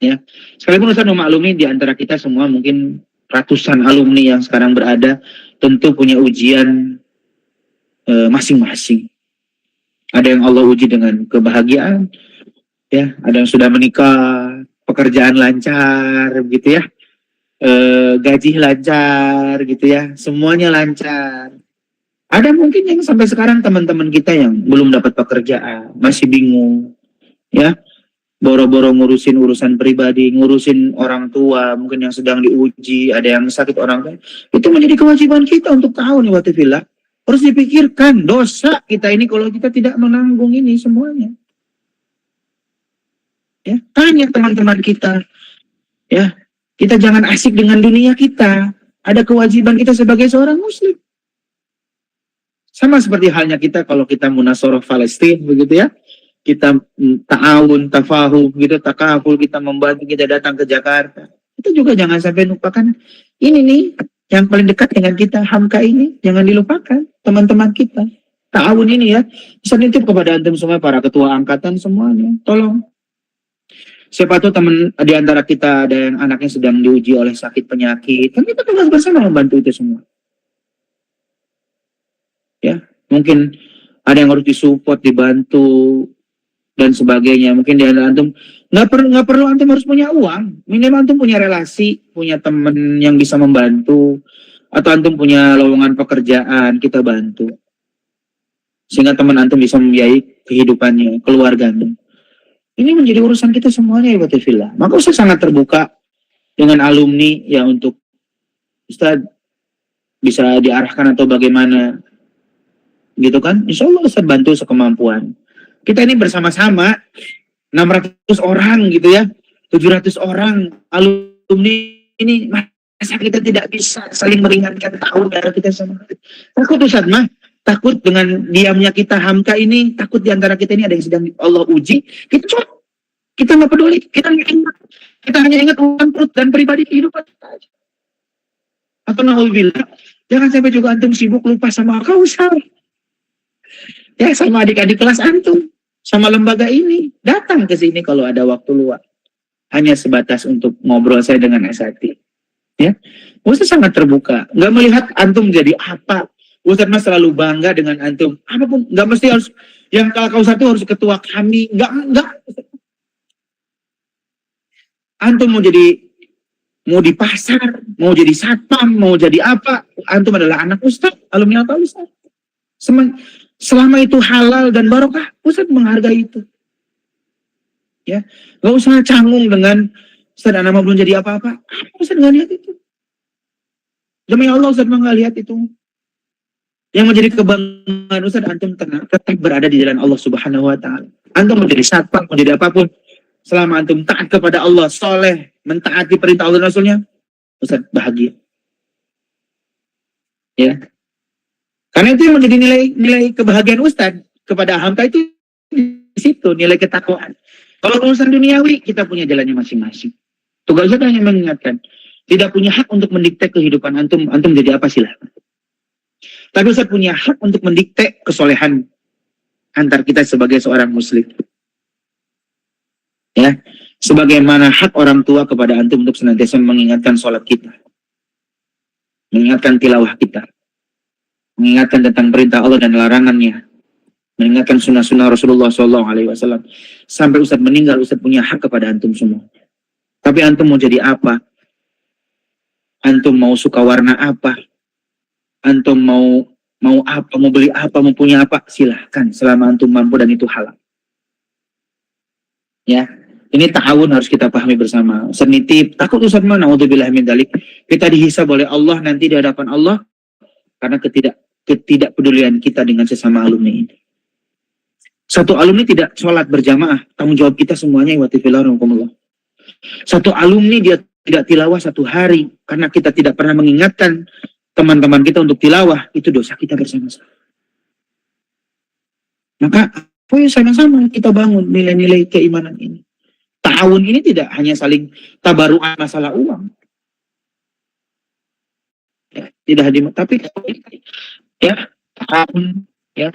Ya, sekalipun Ustaz memaklumi di antara kita semua mungkin ratusan alumni yang sekarang berada tentu punya ujian masing-masing. Ada yang Allah uji dengan kebahagiaan, ya, ada yang sudah menikah, pekerjaan lancar, gitu ya, gaji lancar, gitu ya, semuanya lancar. Ada mungkin yang sampai sekarang teman-teman kita yang belum dapat pekerjaan, masih bingung, ya, boro-boro ngurusin urusan pribadi, ngurusin orang tua, mungkin yang sedang diuji, ada yang sakit orang tua. Itu menjadi kewajiban kita untuk tahu nih watifillah. Harus dipikirkan dosa kita ini kalau kita tidak menanggung ini semuanya. Ya, tanya teman-teman kita. Ya, kita jangan asik dengan dunia kita. Ada kewajiban kita sebagai seorang muslim. Sama seperti halnya kita kalau kita munasoroh Palestina begitu ya. Kita ta'awun, tafahum, gitu, takaful, kita membantu, kita datang ke Jakarta. Itu juga jangan sampai lupakan. Ini nih, yang paling dekat dengan kita, Hamka ini, jangan dilupakan. Teman-teman kita. Ta'awun ini ya, bisa nitip kepada antum semua, para ketua angkatan semuanya. Tolong. Siapa tuh teman di antara kita ada yang anaknya sedang diuji oleh sakit penyakit. Kan kita tugas bersama membantu itu semua. Ya, mungkin ada yang harus disupport, dibantu, dan sebagainya. Mungkin di antara antum nggak perlu antum harus punya uang, minimal antum punya relasi, punya teman yang bisa membantu, atau antum punya lowongan pekerjaan, kita bantu sehingga teman antum bisa membiayai kehidupannya, keluarganya. Ini menjadi urusan kita semuanya ya watifillah. Maka Ustaz sangat terbuka dengan alumni ya untuk Ustaz bisa diarahkan atau bagaimana gitu kan. Insya Allah Ustaz bantu sekemampuan. Kita ini bersama-sama 600 orang gitu ya, 700 orang alumni ini, masa kita tidak bisa saling meringankan tahun darah kita sama. Takut Ustaz mah, takut dengan diamnya kita Hamka ini, takut diantara kita ini ada yang sedang Allah uji, kita nggak peduli, kita hanya ingat uang perut dan pribadi kehidupan kita aja. Atau na'udzubillah, jangan sampai juga antum sibuk lupa sama Kausar. Ya sama adik-adik kelas antum, sama lembaga ini, datang ke sini kalau ada waktu luang. Hanya sebatas untuk ngobrol saya dengan Asati. Ya, Ustaz sangat terbuka, nggak melihat antum jadi apa. Ustaz mas selalu bangga dengan antum. Apapun, nggak mesti harus yang kalau Kausar itu harus ketua kami, nggak. Antum mau di pasar, mau jadi satpam, mau jadi apa? Antum adalah anak Ustaz, alumni apa Ustaz? Selama itu halal dan barokah, Ustaz menghargai itu. Ya, nggak usah canggung dengan Ustaz anak belum jadi apa-apa. Ustaz nggak lihat itu. Demi Allah Ustaz nggak lihat itu. Yang menjadi kebanggaan Ustaz antum tetap berada di jalan Allah Subhanahu wa Ta'ala. Antum menjadi satpam, menjadi apapun, selama antum taat kepada Allah, soleh, mentaati perintah Allah dan Rasulnya, Ustaz bahagia. Ya. Karena itu yang menjadi nilai kebahagiaan Ustaz kepada Hamka itu di situ, nilai ketakwaan. Kalau urusan duniawi, kita punya jalannya masing-masing. Tugas Ustaz hanya mengingatkan, tidak punya hak untuk mendikte kehidupan antum jadi apa silahkan. Tapi Ustaz punya hak untuk mendikte kesolehan antar kita sebagai seorang muslim. Ya, sebagaimana hak orang tua kepada antum untuk senantiasa mengingatkan sholat kita, mengingatkan tilawah kita, mengingatkan tentang perintah Allah dan larangannya. mengingatkan sunnah-sunnah Rasulullah SAW. Sampai Ustadz meninggal, Ustadz punya hak kepada antum semua. Tapi antum mau jadi apa? Antum mau suka warna apa? Antum mau apa? Mau beli apa? Mau punya apa? Silahkan, selama antum mampu dan itu halal. Ya, ini ta'awun harus kita pahami bersama. Ustadz nitip, takut Ustadz mana? Na'udzubillah min dzalik. Kita dihisab oleh Allah nanti di hadapan Allah karena ketidakpedulian kita dengan sesama alumni ini. Satu alumni tidak sholat berjamaah, tanggung jawab kita semuanya. Satu alumni dia tidak tilawah satu hari karena kita tidak pernah mengingatkan teman-teman kita untuk tilawah, itu dosa kita bersama-sama. Maka sama-sama kita bangun nilai-nilai keimanan ini. Ta'awun ini tidak hanya saling tabaruan masalah uang. Ya, tidak hadir, tapi ya ta'awun, ya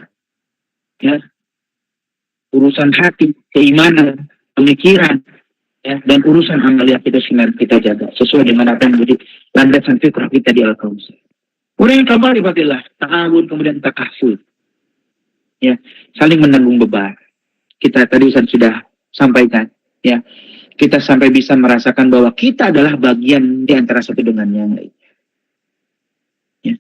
urusan hati, keimanan, pemikiran, ya, dan urusan amalia kita kita jaga sesuai dengan apa yang menjadi landasan fitrah kita di Al-Kausar. Kemudian yang kembali fadilah, ta'awun, kemudian takaful. Ya, saling menanggung beban. Kita tadi sudah sampaikan, ya. Kita sampai bisa merasakan bahwa kita adalah bagian di antara satu dengan yang lain. Ya.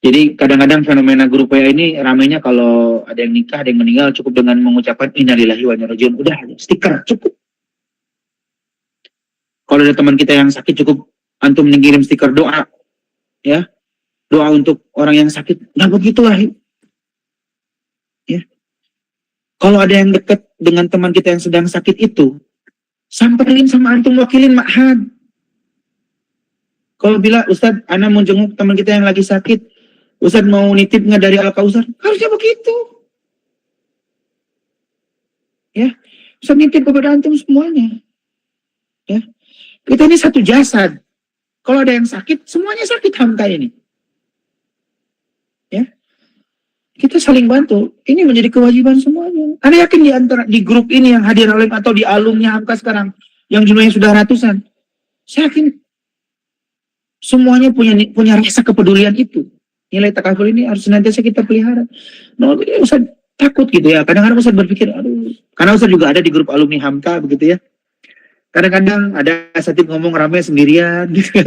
Jadi kadang-kadang fenomena grup WA ini ramainya kalau ada yang nikah, ada yang meninggal, cukup dengan mengucapkan innalillahi wa inna ilaihi raji'un. Udah, stiker cukup. Kalau ada teman kita yang sakit, cukup antum mengirim stiker doa, ya, doa untuk orang yang sakit. Nah begitulah. Ya. Kalau ada yang dekat dengan teman kita yang sedang sakit itu, samperin sama antum, wakilin ma'had. Kalau bila Ustadz, ana mau jenguk teman kita yang lagi sakit, Ustadz mau nitip nggak dari Al-Kausar? Harusnya begitu. Ya, Ustadz nitip kepada antum semuanya. Ya, kita ini satu jasad. Kalau ada yang sakit, semuanya sakit hamka ini. Ya. Kita saling bantu. Ini menjadi kewajiban semuanya. Anda yakin di grup ini yang hadir alim atau di alumni Hamka sekarang yang jumlahnya sudah ratusan, saya yakin semuanya punya rasa kepedulian itu. Nilai takaful ini harus senantiasa kita pelihara. Nah, Ustaz takut gitu ya. Kadang-kadang Ustaz berpikir, aduh, karena Ustaz juga ada di grup alumni Hamka begitu ya. Kadang-kadang ada asatid ngomong ramai sendirian, gitu.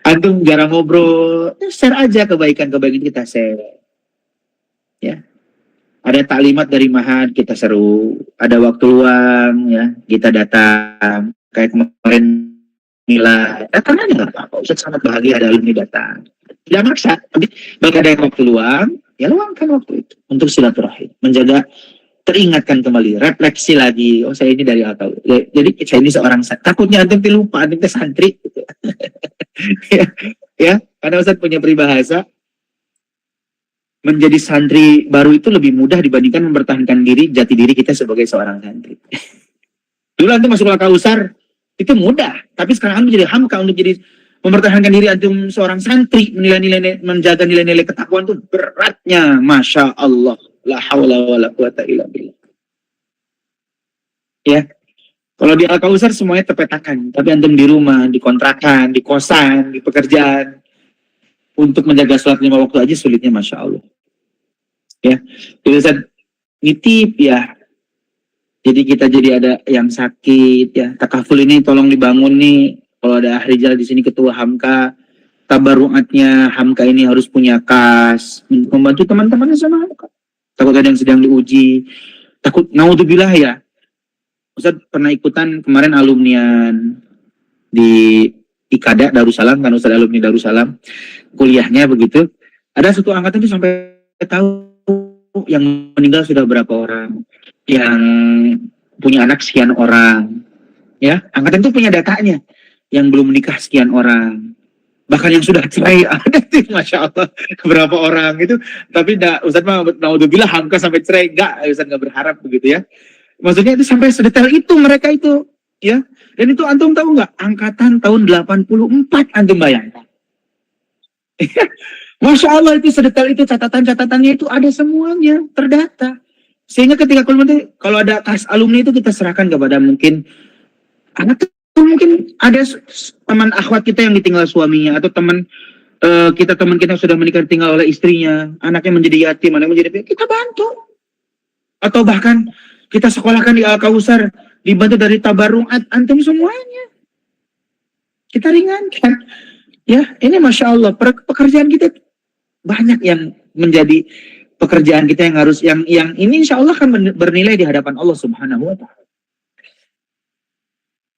Antum jarang ngobrol, share aja kebaikan-kebaikan kita share. Ya, ada taklimat dari Mahad, kita seru. Ada waktu luang, ya, kita datang. Kayak kemarin Mila, datang aja nggak apa-apa. Ustaz sangat bahagia ada alumni datang. Tidak maksa, tapi bagi ada yang waktu luang, ya luangkan waktu itu untuk silaturahim, menjaga, teringatkan kembali, refleksi lagi. Oh, saya ini dari Al-Taw. Jadi saya ini seorang takutnya antum lupa, antum santri. Gitu. ya, karena Ustaz punya peribahasa. Menjadi santri baru itu lebih mudah dibandingkan mempertahankan jati diri kita sebagai seorang santri. Dulu antum masuk Al-Kausar itu mudah, tapi sekarang antum jadi hamka untuk jadi mempertahankan diri antum seorang santri, menjaga nilai-nilai ketakwaan itu beratnya, masya Allah, la haula wala quwata illa billah. Ya, kalau di Al-Kausar semuanya terpetakan, tapi antum di rumah, di kontrakan, di kosan, di pekerjaan, untuk menjaga sholat 5 waktu aja sulitnya, masya Allah. Ya, jadi Ustaz nitip ya. Jadi kita jadi ada yang sakit ya. Takaful ini tolong dibangun nih. Kalau ada Ahrijal di sini ketua Hamka, tabaruatnya Hamka ini harus punya kas untuk membantu teman-temannya sama Hamka. Takut ada yang sedang diuji. Takut naudzubillah ya. Ustaz pernah ikutan kemarin alumnian di Ikada Darussalam, kan Ustaz alumni Darussalam, kuliahnya begitu. Ada satu angkatan itu sampai tahu yang meninggal sudah berapa orang, yang punya anak sekian orang, ya. Angkatan itu punya datanya, yang belum menikah sekian orang, bahkan yang sudah cerai ada tuh, masya Allah, berapa orang itu. Tapi Ustaz mah naudzubillah Hamka sampai cerai, enggak, Ustaz nggak berharap begitu ya. Maksudnya itu sampai sedetail itu mereka itu, ya. Dan itu antum tahu nggak? Angkatan tahun 84 antum bayangkan. Masya Allah itu sedetail itu, catatan-catatannya itu ada semuanya, terdata. Sehingga ketika kalau ada kas alumni itu kita serahkan kepada mungkin anak, mungkin ada teman akhwat kita yang ditinggal suaminya, atau teman kita sudah menikah tinggal oleh istrinya, anaknya menjadi yatim, anaknya menjadi, kita bantu. Atau bahkan kita sekolahkan di Al-Kausar, dibantu dari tabarung antum semuanya. Kita ringankan. Ya, ini Masya Allah, pekerjaan kita banyak yang menjadi pekerjaan kita yang harus, yang ini Insya Allah akan bernilai di hadapan Allah Subhanahu wa Ta'ala.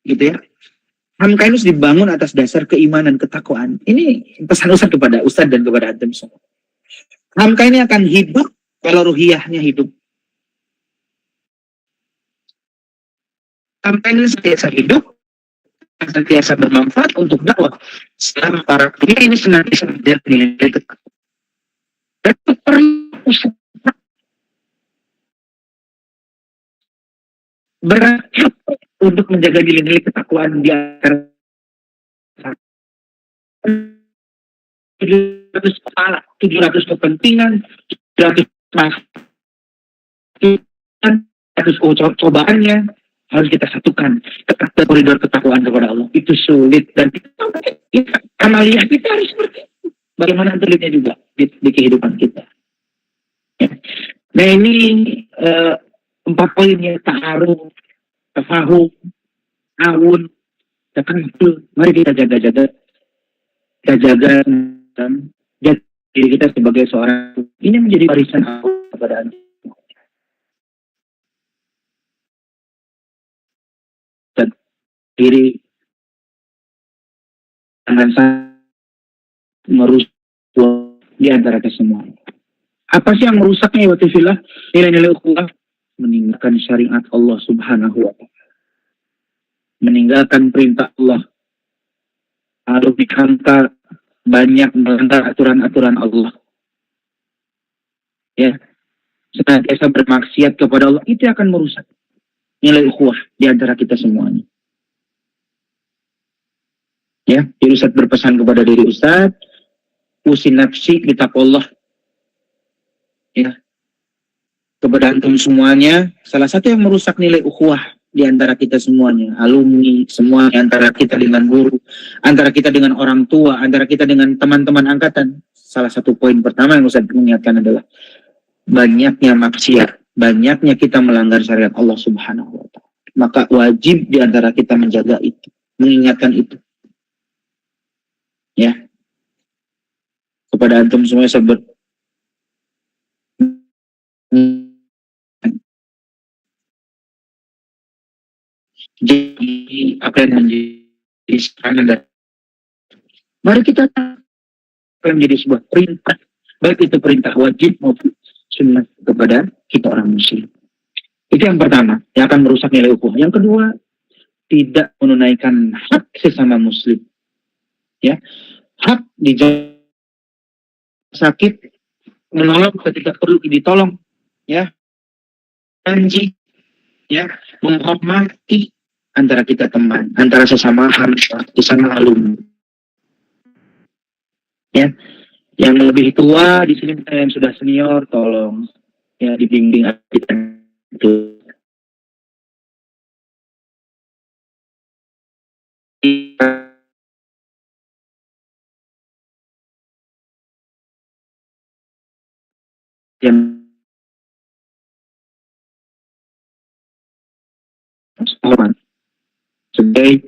Gitu ya. Hamka ini harus dibangun atas dasar keimanan, ketakwaan. Ini pesan Ustaz kepada Ustaz dan kepada antum semua. Hamka ini akan hidup kalau ruhiyahnya hidup. Hamka ini sentiasa hidup, sentiasa bermanfaat untuk dakwah. Selama para ini senantiasa menjadi nilai ketakwaan. Dan perlu berat untuk menjaga nilai-nilai ketakwaan di antara 700 kepala, 700 kepentingan, 700 cobaannya harus kita satukan ke koridor ketakwaan kepada Allah. Itu sulit dan amaliyah kita harus seperti itu. Bagaimana sulitnya juga di kehidupan kita. Ya. Nah ini 4 poin ya: ta'aruf, tafahum, awun, takantul. Mari kita jaga-jaga. Kita jaga dan jaga diri kita sebagai seorang. Ini menjadi warisan Allah kepada Anda. Dan diri jangan merusak di antara kesemua. Apa sih yang merusaknya ya watifillah? Nilai-nilai ukhuwah, meninggalkan syariat Allah Subhanahu wa Ta'ala, meninggalkan perintah Allah, lalu dikanta banyak melanggar aturan-aturan Allah, ya, senantiasa bermaksiat kepada Allah, itu akan merusak nilai ukhuwah di antara kita semuanya. Ya, jadi Ustaz berpesan kepada diri Ustaz, usin nafsi bitaqwallah. Ya, kepada antum semuanya, salah satu yang merusak nilai ukhuwah di antara kita semuanya, alumni, semua antara kita dengan guru, antara kita dengan orang tua, antara kita dengan teman-teman angkatan. Salah satu poin pertama yang Ustaz mengingatkan adalah banyaknya maksiat, banyaknya kita melanggar syariat Allah Subhanahu wa Ta'ala. Maka wajib di antara kita menjaga itu, mengingatkan itu. Ya. Kepada antum semua sahabat, jadi apa yang menjadi standar, mari kita menjadi sebuah perintah, baik itu perintah wajib maupun sunnah kepada kita orang muslim. Itu yang pertama yang akan merusak nilai ukhuwah. Yang kedua, tidak menunaikan hak sesama muslim. Ya, hak di sakit, menolong ketika perlu ditolong, ya, janji, ya, menghormati antara kita teman, antara sesama alumni. Ya, yang lebih tua di sini yang sudah senior, tolong ya dibimbing kita itu. Yang sebagai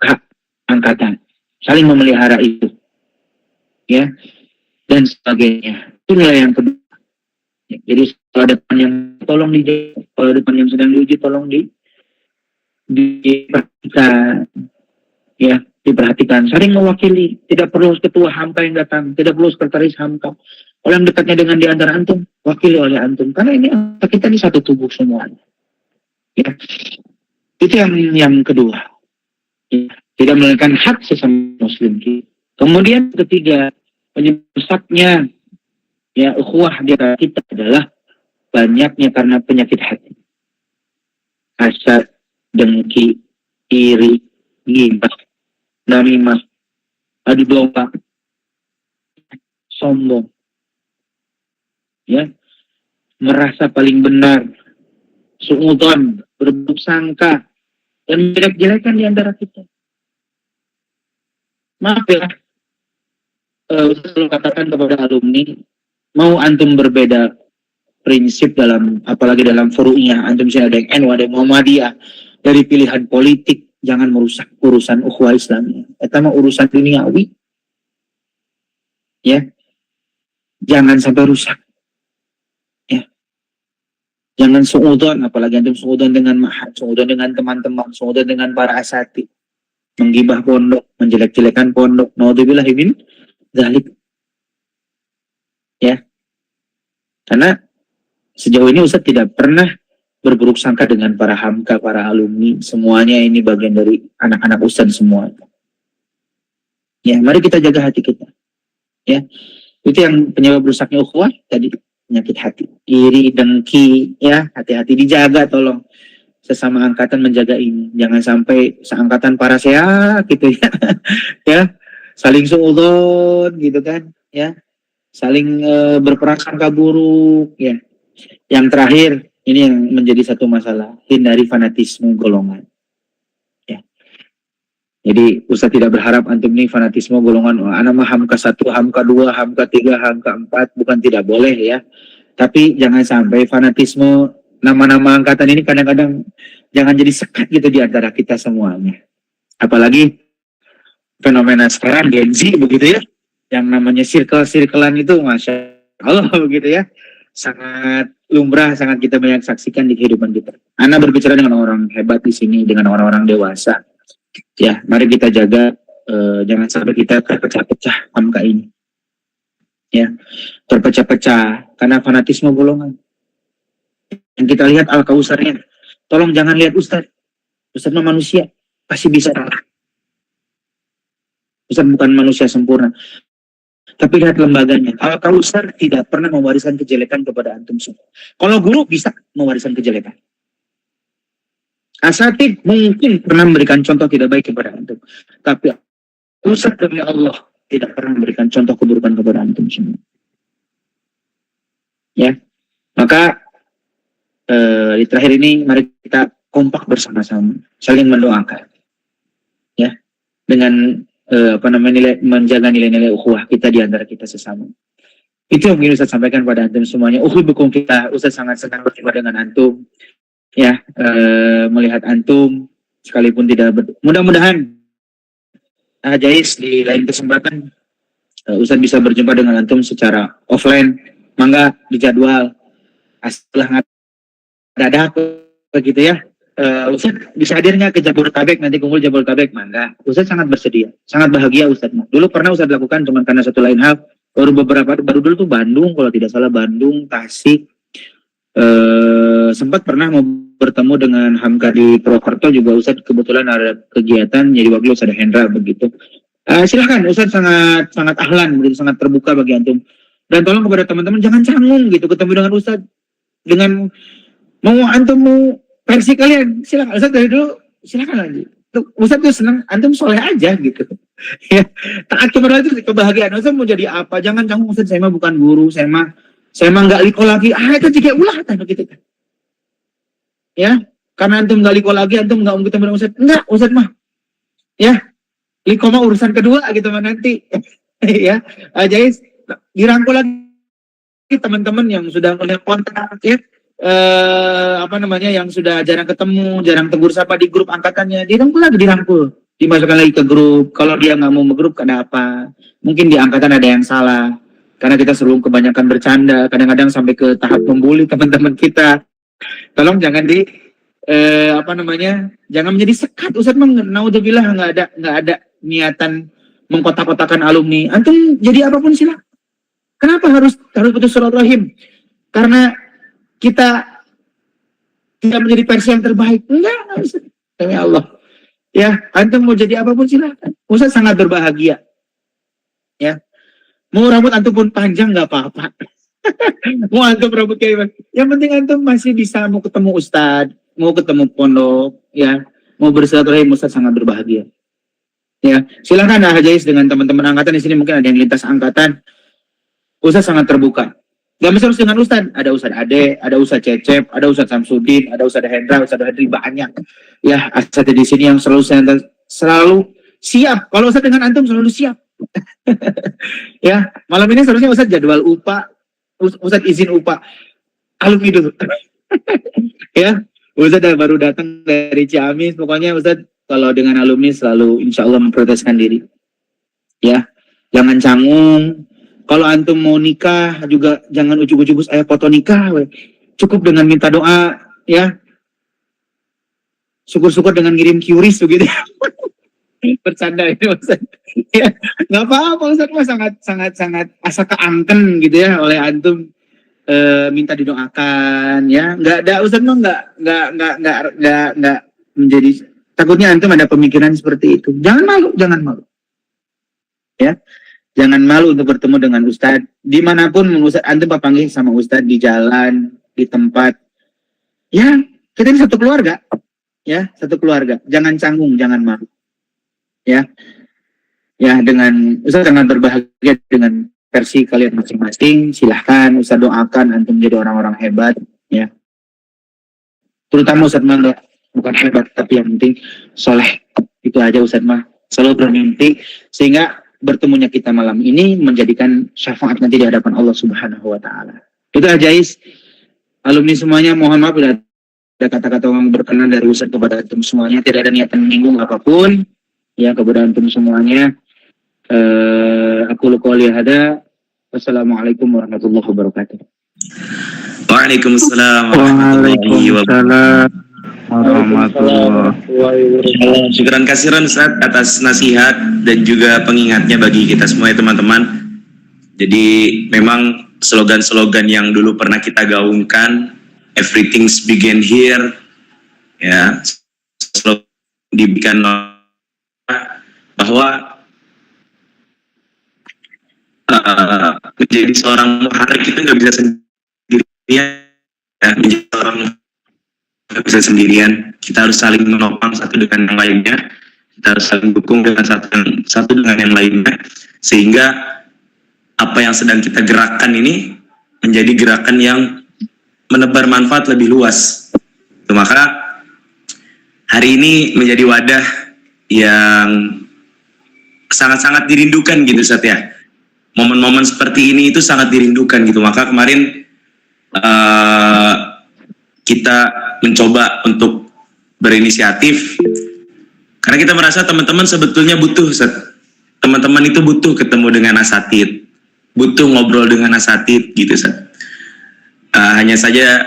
hak angkatan, saling memelihara itu, ya, dan sebagainya. Itu nilai yang kedua. Ya, jadi kalau ada teman yang tolong dijaga, kalau ada teman yang sedang diuji tolong diperhatikan, ya, diperhatikan. Saling mewakili, tidak perlu ketua Hamka yang datang, tidak perlu sekretaris Hamka. Orang dekatnya dengan di antara antum, wakili oleh antum, karena ini kita ini satu tubuh semuanya. Ya, itu yang kedua. Ya, tidak melanggar hak sesama muslim. Kemudian ketiga, penyebabnya ya ukhuwah di antara kita adalah banyaknya karena penyakit hati, hasad, dengki, iri, ghibah, namimah, adu domba, sombong, ya, merasa paling benar, suudzon, berburuk sangka, dan menjelek-jelekan di antara kita. Maaf ya, saya selalu katakan kepada alumni, mau antum berbeda prinsip dalam, apalagi dalam furu'iyah, antum misalnya ada yang NU, ada yang Muhammadiyah, dari pilihan politik, jangan merusak urusan ukhuwah Islamiyah. Eta mah urusan duniawi. Ya, jangan sampai rusak. Ya, jangan suudzon, apalagi antum suudzon dengan ma'had, suudzon dengan teman-teman, suudzon dengan para asatidz, menggibah pondok, menjelek-jelekan pondok. Naudzubillah min dzalik. Ya, karena sejauh ini Ustadz tidak pernah berburuk sangka dengan para hamka, para alumni, semuanya ini bagian dari anak-anak Ustadz semua. Ya, mari kita jaga hati kita. Ya, itu yang penyebab rusaknya ukhuwah tadi, penyakit hati, iri, dengki, ya, hati-hati dijaga, tolong. Sesama angkatan menjaga ini, jangan sampai seangkatan para sehat gitu ya, ya, saling suudzon gitu kan, ya, saling berprasangka buruk, ya. Yang terakhir, ini yang menjadi satu masalah, hindari fanatisme golongan. Ya. Jadi Ustaz tidak berharap antum ini fanatisme golongan, anak mah hamka 1, hamka 2, hamka 3, hamka 4, bukan tidak boleh ya. Tapi jangan sampai fanatisme nama-nama angkatan ini kadang-kadang jangan jadi sekat gitu di antara kita semuanya. Apalagi fenomena sekarang Gen Z begitu ya, yang namanya circle-circlean itu Masya Allah begitu ya, sangat lumrah, sangat kita banyak saksikan di kehidupan kita. Ana berbicara dengan orang hebat di sini, dengan orang-orang dewasa. Ya, mari kita jaga, jangan sampai kita terpecah-pecah hamka ini. Ya, terpecah-pecah karena fanatisme golongan. Yang kita lihat Al-Kausarnya, tolong jangan lihat Ustaz. Ustaz mah manusia, pasti bisa. Ustaz bukan manusia sempurna. Tapi lihat lembaganya. Al-Kausar tidak pernah mewariskan kejelekan kepada antum semua. Kalau guru bisa mewariskan kejelekan. Asatidz mungkin pernah memberikan contoh tidak baik kepada antum. Tapi Ustaz demi Allah tidak pernah memberikan contoh keburukan kepada antum semua. Ya. Maka di terakhir ini mari kita kompak bersama-sama, saling mendoakan. Ya. Dengan menjaga nilai-nilai ukhuwah kita di antara kita sesama. Itu yang ingin Ustaz sampaikan pada antum semuanya. Ukhuwah kita, Ustaz sangat senang berjumpa dengan antum. Ya, melihat antum sekalipun tidak mudah-mudahan Jais di lain kesempatan Ustaz bisa berjumpa dengan antum secara offline. Mangga dijadwal. Setelah dadak begitu ya. Ustaz bisa hadirnya ke Jabodetabek, nanti kumpul Jabodetabek, mangga. Ustaz sangat bersedia, sangat bahagia Ustaz. Dulu pernah Ustaz lakukan, cuman karena satu lain hal. Baru dulu tuh Bandung, kalau tidak salah Bandung, Tasik. Sempat pernah mau bertemu dengan Hamka di Purwokerto juga Ustaz, kebetulan ada kegiatan, jadi wakil Ustaz Hendra begitu. Silahkan Ustaz sangat ahlan, begitu, sangat terbuka bagi antum. Dan tolong kepada teman-teman jangan canggung gitu ketemu dengan Ustaz. Dengan mau antum mau versi kalian, silakan. Ustaz dari dulu, silakan lagi. Ustaz tuh senang, antum soleh aja gitu. Ya, taat kepada itu kebahagiaan. Ustaz mau jadi apa? Jangan canggung Ustaz, saya mah bukan guru, saya mah nggak liko lagi. Itu juga ulah kan begitu kan. Ya, karena antum nggak liko lagi, antum nggak mau ketemu dengan Ustaz. Enggak, Ustaz mah. Ya, liko mah urusan kedua gitu mah nanti. Ya, jadi dirangkul lagi teman-teman yang sudah mulai kontak ya. Yang sudah jarang ketemu, jarang tegur sapa di grup angkatannya, dirangkul, dimasukkan lagi ke grup. Kalau dia nggak mau ngegrup, ada apa? Mungkin di angkatan ada yang salah, karena kita selalu kebanyakan bercanda, kadang-kadang sampai ke tahap membuli teman-teman kita. Tolong jangan jangan menjadi sekat. Ustaz naudzubillah nggak ada niatan mengkotak-kotakan alumni. Antum jadi apapun silakan. Kenapa harus putus silaturahim? Karena kita tidak menjadi versi yang terbaik. Enggak bisa. Demi Allah. Ya, antum mau jadi apapun silakan. Ustaz sangat berbahagia. Ya. Mau rambut antum pun panjang enggak apa-apa. Mau antum rambut kayak gimana? Yang penting antum masih bisa mau ketemu Ustaz, mau ketemu pondok, ya. Mau bersilaturahim, Ustaz sangat berbahagia. Ya, silakan Jais dengan teman-teman angkatan di sini, mungkin ada yang lintas angkatan. Ustaz sangat terbuka. Gak bisa harus dengan Ustaz, ada Ustaz Ade, ada Ustaz Cecep, ada Ustaz Samsudin, ada Ustaz Hendra, Ustaz Hadri, banyak. Ya, Ustaz di sini yang selalu siap. Kalau Ustaz dengan antum selalu siap. Ya, malam ini seharusnya Ustaz jadwal UPA, Ustaz izin UPA. alumni dulu. Ya, Ustadz baru datang dari Ciamis. Pokoknya Ustadz kalau dengan alumni selalu insya Allah memproteskan diri. Ya, jangan canggung. Kalau antum mau nikah juga jangan ujuk-ujuk saya foto nikah. We. Cukup dengan minta doa, ya. Syukur-syukur dengan ngirim QRIS begitu. Bercanda ini Ustaz. Ya, nggak apa-apa Ustaz, mah sangat asa keangken gitu ya oleh antum minta didoakan ya. Nggak ada Ustaz mah nggak menjadi takutnya antum ada pemikiran seperti itu. Jangan malu. Ya. Jangan malu untuk bertemu dengan Ustaz dimanapun Ustaz antum panggil sama Ustaz di jalan, di tempat. Ya, kita ini satu keluarga. Ya, satu keluarga. Jangan canggung, jangan malu. Ya, dengan Ustaz sangat berbahagia dengan versi kalian masing-masing. Silahkan Ustaz doakan antum menjadi orang-orang hebat, ya. Terutama Ustaz mah bukan hebat, tapi yang penting soleh. Itu aja Ustaz mah selalu bermimpi sehingga bertemunya kita malam ini menjadikan syafaat nanti di hadapan Allah Subhanahu Wa Taala. Itu aja alumni semuanya. Mohon maaf bila ada kata-kata yang berkenan dari Ustaz kepada antum semuanya. Tidak ada niatan menyinggung apapun. Ya, kepada antum semuanya. Aku qouli hada. Wassalamualaikum warahmatullahi wabarakatuh. Waalaikumsalam warahmatullahi wabarakatuh. Syukran kasiran Ustaz atas nasihat dan juga pengingatnya bagi kita semua ya teman-teman. Jadi memang slogan-slogan yang dulu pernah kita gaungkan, everything's begin here, ya, slogan dibikin bahwa menjadi seorang muharrik itu nggak bisa sendirian, ya, menjadi seorang nggak bisa sendirian. Kita harus saling menopang satu dengan yang lainnya. Kita harus saling dukung dengan satu dengan yang lainnya, sehingga apa yang sedang kita gerakkan ini menjadi gerakan yang menebar manfaat lebih luas. Maka hari ini menjadi wadah yang sangat-sangat dirindukan gitu Ustaz ya. Momen-momen seperti ini itu sangat dirindukan gitu. Maka kemarin kita mencoba untuk berinisiatif karena kita merasa teman-teman sebetulnya butuh Ustaz. Teman-teman itu butuh ketemu dengan asatid, butuh ngobrol dengan asatid gitu Ustaz. Hanya saja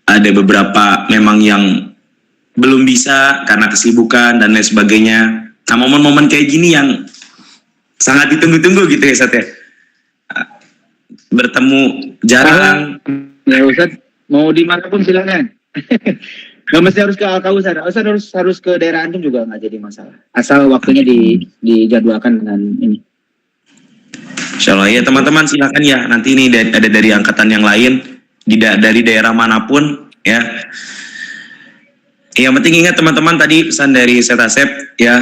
ada beberapa memang yang belum bisa karena kesibukan dan lain sebagainya. Nah, momen-momen kayak gini yang sangat ditunggu-tunggu gitu ya Ustaz ya. Bertemu jarang. Ya Ustaz, mau dimanapun silakan. Gak mesti harus ke Al-Kausar. Ustaz harus ke daerah antum juga nggak jadi masalah. Asal waktunya dijadwalkan dengan ini. Insyaallah ya teman-teman, silakan ya. Nanti ini ada dari angkatan yang lain, dari daerah manapun ya. Yang penting ingat teman-teman tadi pesan dari Setasep ya.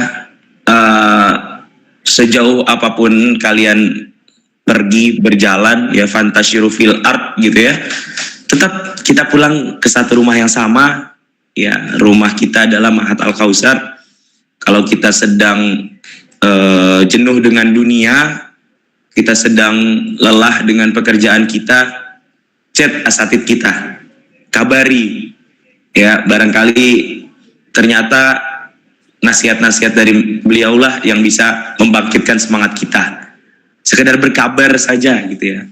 Sejauh apapun kalian pergi berjalan ya, fantasyiru fil art gitu ya, tetap kita pulang ke satu rumah yang sama ya. Rumah kita adalah Ma'had Al-Kausar. Kalau kita sedang jenuh dengan dunia, kita sedang lelah dengan pekerjaan kita, chat asatid kita, kabari ya, barangkali ternyata nasihat-nasihat dari beliaulah yang bisa membangkitkan semangat kita. Sekedar berkabar saja gitu ya.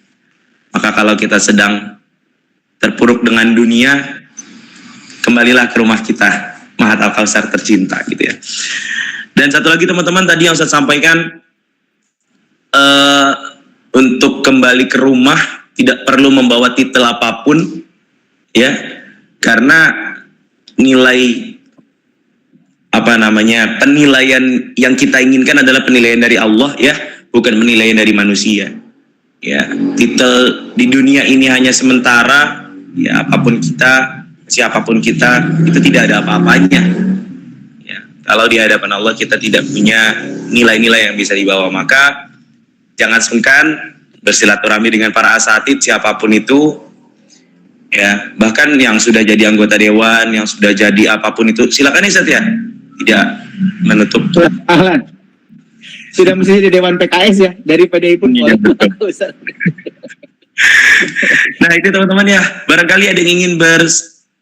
Maka kalau kita sedang terpuruk dengan dunia, kembalilah ke rumah kita, Ma'had Al-Kausar tercinta gitu ya. Dan satu lagi teman-teman, tadi yang saya sampaikan, untuk kembali ke rumah tidak perlu membawa titel apapun ya, karena nilai penilaian yang kita inginkan adalah penilaian dari Allah ya, bukan penilaian dari manusia ya. Titel di dunia ini hanya sementara ya. Apapun kita, siapapun kita, itu tidak ada apa-apanya ya. Kalau di hadapan Allah kita tidak punya nilai-nilai yang bisa dibawa, maka jangan sungkan bersilaturahmi dengan para asatid siapapun itu ya. Bahkan yang sudah jadi anggota dewan, yang sudah jadi apapun itu, silakan ya Ustaz ya. Tidak menutup. Sudah mesti di Dewan PKS ya, dari PDI pun boleh. Nah itu teman-teman ya, barangkali ada yang ingin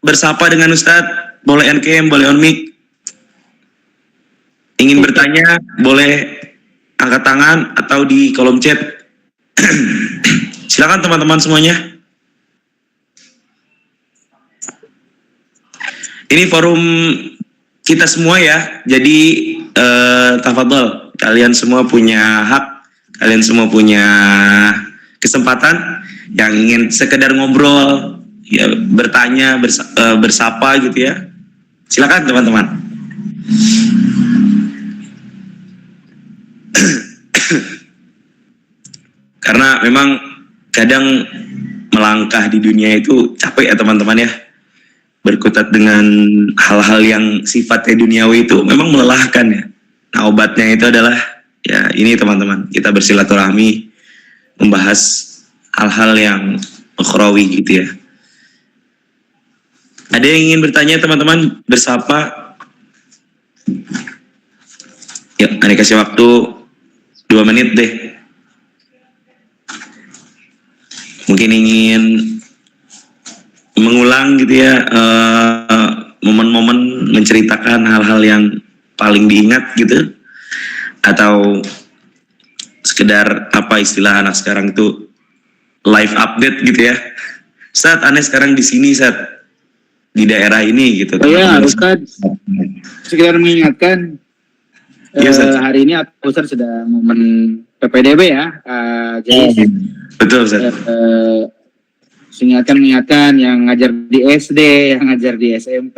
bersapa dengan Ustadz, boleh on cam, boleh on mic. Ingin bertanya, boleh angkat tangan atau di kolom chat. Silakan teman-teman semuanya. Ini forum kita semua ya, jadi tafadhol, kalian semua punya hak, kalian semua punya kesempatan yang ingin sekedar ngobrol, ya bertanya, bersapa gitu ya. Silakan teman-teman. Karena memang kadang melangkah di dunia itu capek ya teman-teman ya. Berkutat dengan hal-hal yang sifatnya duniawi itu memang melelahkan ya. Nah obatnya itu adalah ya ini teman-teman, kita bersilaturahmi, membahas hal-hal yang ukhrawi gitu ya. Ada yang ingin bertanya teman-teman, bersapa? Ya, Anda kasih waktu 2 menit deh. Mungkin ingin mengulang gitu ya, momen-momen menceritakan hal-hal yang paling diingat gitu, atau sekedar apa istilah anak sekarang itu live update gitu ya. Saat Anda sekarang di sini, saat di daerah ini gitu. Oh ya, Ustadz, sekedar mengingatkan ya, hari ini Ustadz sedang momen PPDB ya, jadi betul Ustadz. mengingatkan yang ngajar di SD, yang ngajar di SMP,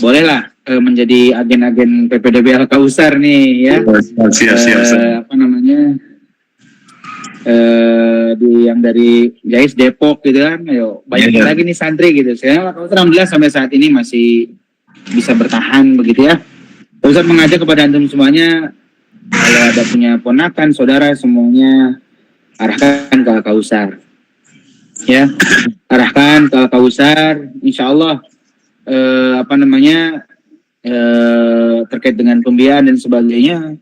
bolehlah menjadi agen-agen PPDB Al-Kausar nih ya. Siap. Apa namanya? Yang dari Jais Depok gitu kan, ayo banyak lagi nih santri gitu. Saya alhamdulillah sampai saat ini masih bisa bertahan begitu ya. Ustadz mengajak kepada antum semuanya, kalau ada punya ponakan, saudara, semuanya arahkan ke Al-Kausar. Ya, arahkan ke Al-Kausar, insya Allah terkait dengan pembiayaan dan sebagainya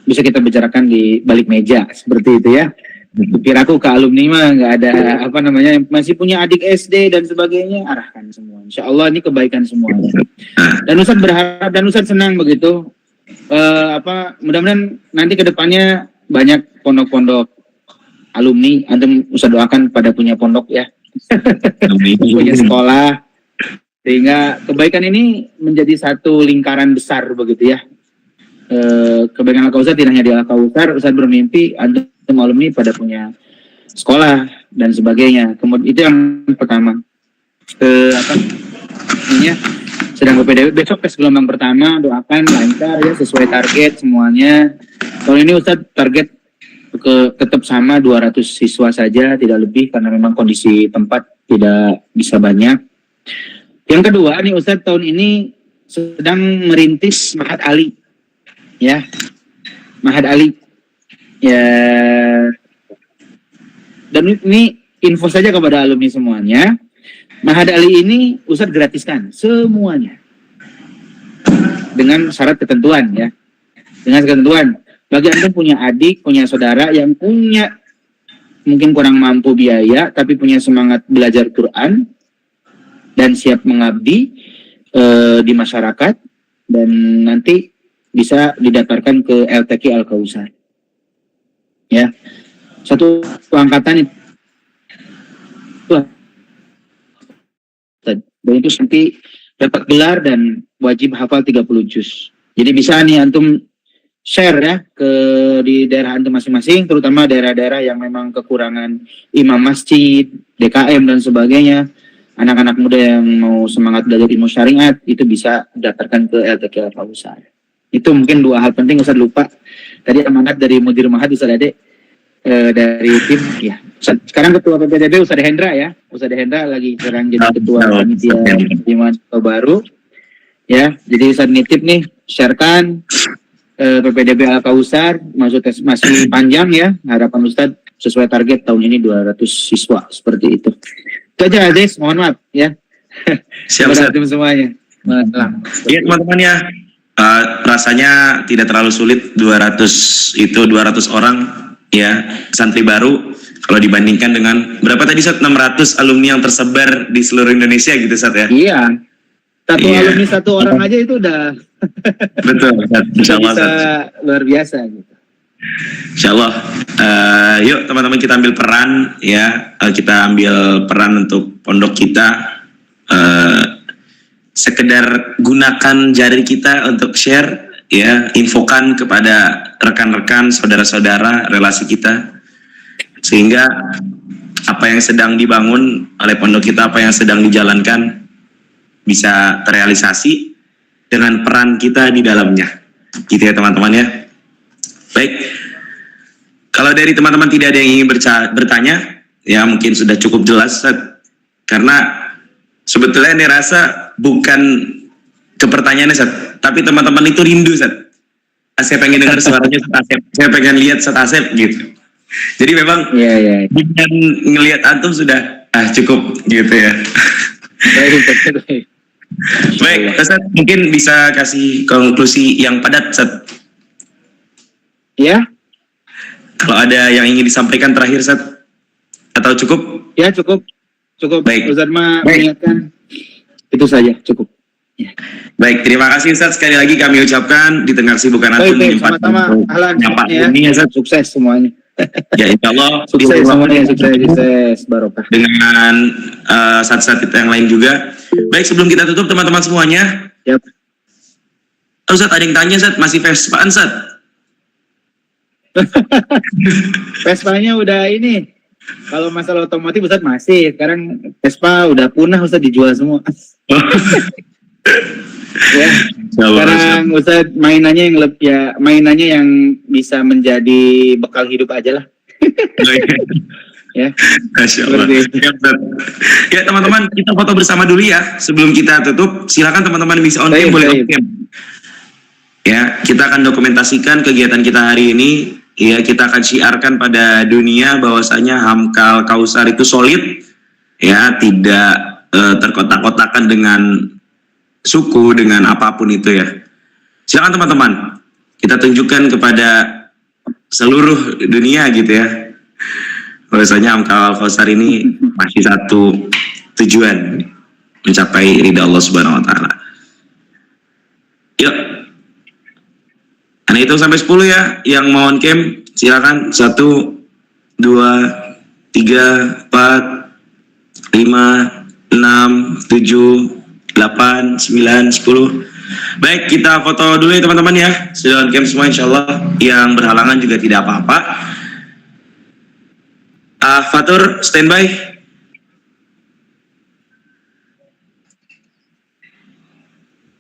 bisa kita bicarakan di balik meja seperti itu ya. Kira-kira ke alumni mah nggak ada masih punya adik SD dan sebagainya, arahkan semua. Insya Allah ini kebaikan semuanya. Dan Ustadz berharap dan Ustadz senang begitu. Mudah-mudahan nanti kedepannya banyak pondok-pondok alumni, antum Ustadz doakan pada punya pondok ya, punya sekolah, sehingga kebaikan ini menjadi satu lingkaran besar begitu ya. Kebaikan Al-Kausar tidak hanya di Al-Kausar, Ustadz bermimpi antum alumni pada punya sekolah dan sebagainya. Kemudian itu yang pertama. Sedang PPDB besok tes gelombang pertama, doakan lancar ya, sesuai target semuanya. Tahun ini Ustadz target tetap sama 200 siswa saja, tidak lebih, karena memang kondisi tempat tidak bisa banyak. Yang kedua nih Ustadz, tahun ini sedang merintis Ma'had Ali ya, Ma'had Ali ya, dan ini info saja kepada alumni semuanya, Ma'had Ali ini Ustadz gratiskan semuanya dengan syarat ketentuan ya, dengan ketentuan. Bagi Anda punya adik, punya saudara yang punya mungkin kurang mampu biaya, tapi punya semangat belajar Quran dan siap mengabdi di masyarakat, dan nanti bisa didaftarkan ke LTQ Al-Kausar. Ya, satu angkatan itu, dan itu nanti dapat gelar dan wajib hafal 30 juz. Jadi bisa nih antum share ya di daerah antum masing-masing, terutama daerah-daerah yang memang kekurangan imam masjid, DKM dan sebagainya. Anak-anak muda yang mau semangat belajar ilmu syariat itu bisa daftarkan ke LTQ Al-Kausar. Itu mungkin 2 hal penting Ustadz lupa. Tadi amanat dari Mudir Ma'had Ustadz Ade, dari tim ya. Sekarang ketua PPDB Ustadz Hendra ya. Ustadz Hendra lagi sekarang jadi ketua panitia Iman baru. Ya, jadi Ustadz nitip nih, sharekan PPDB Al-Kausar, masih panjang ya, harapan Ustadz sesuai target tahun ini 200 siswa, seperti itu. Itu aja Ades, mohon maaf ya. Siap tim semuanya. Iya teman-teman ya, rasanya tidak terlalu sulit, 200 orang ya santri baru kalau dibandingkan dengan berapa tadi Sat, 600 alumni yang tersebar di seluruh Indonesia gitu Sat ya. Iya. Satu Iya. alumni satu orang aja itu udah Betul Sat. Insyaallah bisa Sat. luar biasa gitu. Insyaallah. Yuk teman-teman kita ambil peran ya. Kita ambil peran untuk pondok kita. Sekedar gunakan jari kita untuk share ya, infokan kepada rekan-rekan, saudara-saudara, relasi kita, sehingga apa yang sedang dibangun oleh pondok kita, apa yang sedang dijalankan bisa terrealisasi dengan peran kita di dalamnya, gitu ya teman-teman ya. Baik, kalau dari teman-teman tidak ada yang ingin bertanya, ya mungkin sudah cukup jelas, karena sebetulnya ini rasa bukan ke pertanyaannya, Sat, tapi teman-teman itu rindu, Sat. Saya pengen dengar suaranya Sat Asep, saya pengen lihat Sat Asep gitu. Jadi memang dengan ngelihat antum sudah cukup gitu ya. Baik, Sat, mungkin bisa kasih konklusi yang padat, Sat. Ya. Kalau ada yang ingin disampaikan terakhir, Sat, atau cukup? Ya cukup. Baik. Ustaz mengingatkan itu saja cukup. Ya. Baik, terima kasih Ustaz. Sekali lagi kami ucapkan di tengah kesibukan antum sama-sama. Ahlan ya. Sukses semuanya. Ya insya Allah sukses semuanya, sukses barokah. Dengan saat-saat kita yang lain juga. Baik, sebelum kita tutup teman-teman semuanya. Yap. Ustaz, ada yang tanya Ustaz, masih Vespaan Ustaz? Vespanya udah ini. Kalau masalah otomotif Ustaz masih. Sekarang Vespa udah punah Ustaz, dijual semua. Ya. Sekarang Ustaz mainannya yang bisa menjadi bekal hidup aja lah. Ya. Masya Allah. Ya teman-teman, kita foto bersama dulu ya. Sebelum kita tutup, silakan teman-teman bisa on cam, boleh on cam. Ya, kita akan dokumentasikan kegiatan kita hari ini. Ya, kita akan syiarkan pada dunia bahwasanya Hamkal Kautsar itu solid, ya, tidak terkotak-kotakan dengan suku, dengan apapun itu ya. Silakan teman-teman, kita tunjukkan kepada seluruh dunia gitu ya, bahwasanya Hamkal Kautsar ini masih satu tujuan, mencapai ridha Allah Subhanahu Wa Taala. Yuk. Nah, itu sampai 10 ya, yang mau on cam silakan. 1, 2, 3, 4, 5, 6, 7, 8, 9, 10. Baik, kita foto dulu ya teman-teman ya. Sudah on cam semua insyaallah. Yang berhalangan juga tidak apa-apa. Fatur, standby.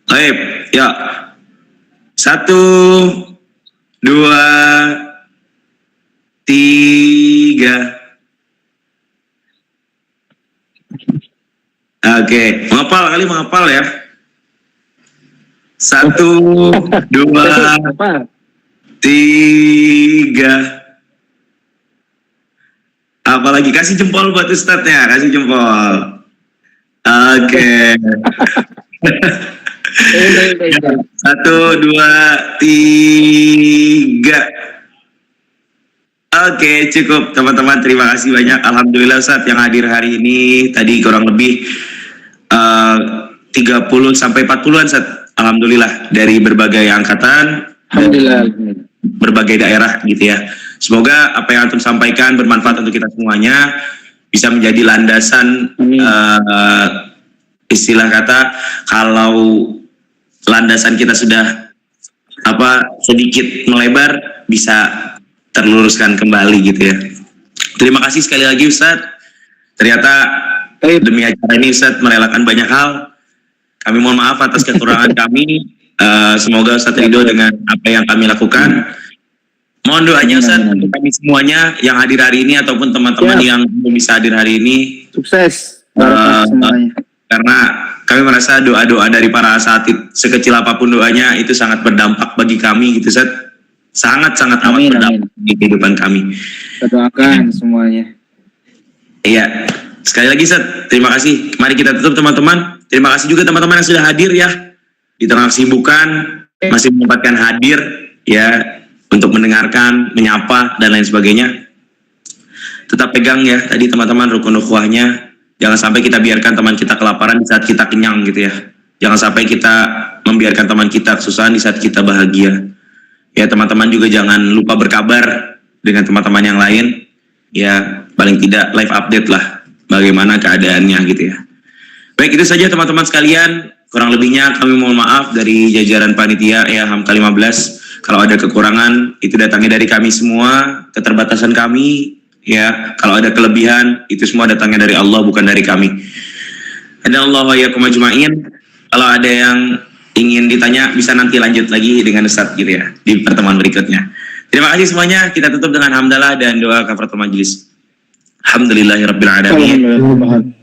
Baik, ya. 1, 2, 3. Oke, menghafal ya. 1, 2, 3. Apalagi kasih jempol buat Ustadz ya, kasih jempol. Oke. 1, 2, 3. Oke, cukup teman-teman, terima kasih banyak. Alhamdulillah Ustadz yang hadir hari ini tadi kurang lebih 30 sampai 40-an Ustadz. Alhamdulillah dari berbagai angkatan, alhamdulillah, berbagai daerah gitu ya. Semoga apa yang antum sampaikan bermanfaat untuk kita semuanya, bisa menjadi landasan istilah kata, kalau landasan kita sudah sedikit melebar, bisa terluruskan kembali gitu ya. Terima kasih sekali lagi Ustadz. Ternyata demi acara ini Ustadz merelakan banyak hal. Kami mohon maaf atas kekurangan kami. Semoga Ustadz ridho dengan apa yang kami lakukan. Mohon doanya Ustadz untuk kami semuanya yang hadir hari ini ataupun teman-teman yang belum bisa hadir hari ini. Sukses semuanya. Karena kami merasa doa-doa dari para asatid, sekecil apapun doanya, itu sangat berdampak bagi kami gitu Ustadz. Sangat-sangat amat berdampak di kehidupan kami. Kita doakan semuanya. Iya, sekali lagi Ustadz, terima kasih. Mari kita tutup teman-teman. Terima kasih juga teman-teman yang sudah hadir ya, di tengah kesibukan masih menyempatkan hadir ya, untuk mendengarkan, menyapa, dan lain sebagainya. Tetap pegang ya tadi teman-teman rukun ukhuwahnya. Jangan sampai kita biarkan teman kita kelaparan di saat kita kenyang gitu ya. Jangan sampai kita membiarkan teman kita kesusahan di saat kita bahagia. Ya teman-teman juga jangan lupa berkabar dengan teman-teman yang lain. Ya paling tidak live update lah bagaimana keadaannya gitu ya. Baik, itu saja teman-teman sekalian. Kurang lebihnya kami mohon maaf dari jajaran panitia ya Hamka 15. Kalau ada kekurangan itu datangnya dari kami semua, keterbatasan kami. Ya, kalau ada kelebihan itu semua datangnya dari Allah bukan dari kami. Ada Allah wa yakum ajmain. Kalau ada yang ingin ditanya bisa nanti lanjut lagi dengan Ustaz gitu ya di pertemuan berikutnya. Terima kasih semuanya. Kita tutup dengan hamdalah dan doa kafaratul majelis. Alhamdulillahirabbil alamin.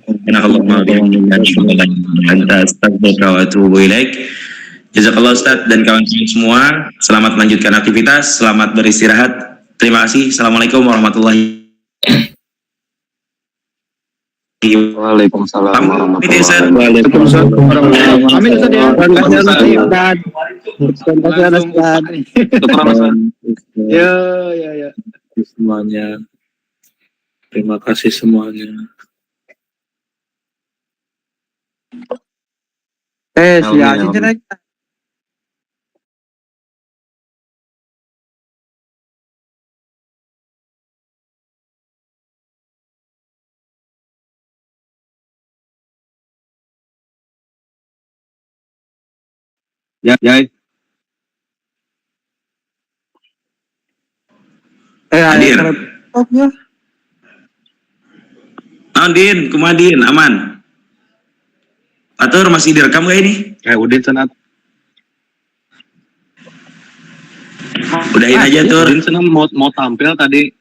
Subhanakallahumma wa bihamdika astaghfiruka wa atubu ilaik. Jazakallahu Ustaz dan kawan-kawan semua. Selamat melanjutkan aktivitas, selamat beristirahat. Terima kasih. Assalamualaikum warahmatullahi wabarakatuh. Waalaikumsalam warahmatullahi wabarakatuh. Waalaikumsalam warahmatullahi wabarakatuh. Amin Ustaz ya. Ya. Semuanya. Terima kasih semuanya. Siap. Jai. Hadir. Din, kumadin, aman. Atur masih direkam gak ini? Udin senat. Udahin aja Tur. Udin senat mau tampil tadi.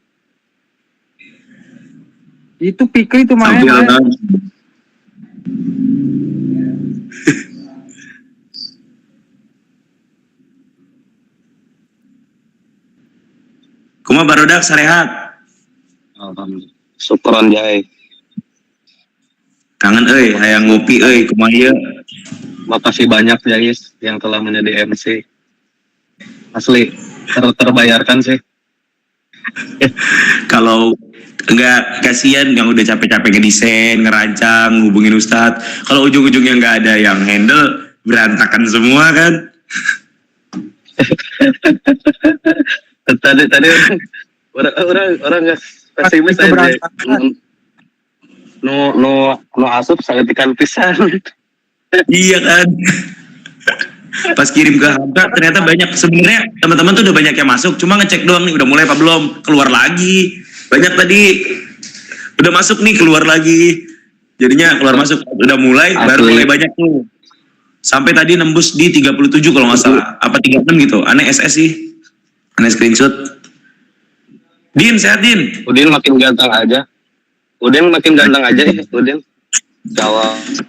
Itu Pikri itu main. Kuma barudak sarehat. Alhamdulillah. Syukuran Jai. Kangen hayang ngopi kumaha ieu. Makasih banyak Jais yang telah menjadi MC. Asli terbayarkan sih. Kalau enggak kasihan yang udah capek-capek ngedesain, ngerancang, hubungin Ustadz. Kalau ujung-ujungnya nggak ada yang handle, berantakan semua kan. tadi orang nggak pesimis aja. No asup sangat ikan pisan. Iya kan. Pas kirim ke Hamka ternyata banyak, sebenarnya teman-teman tuh udah banyak yang masuk, cuma ngecek doang nih udah mulai apa belum, keluar lagi. Banyak tadi udah masuk nih keluar lagi. Jadinya keluar masuk udah mulai baru mulai banyak tuh. Sampai tadi nembus di 37 kalau nggak salah, apa 36 gitu. Aneh SS sih. Aneh screenshot. Din, sehat Din. Udin makin ganteng aja ya, Udin. Jawab.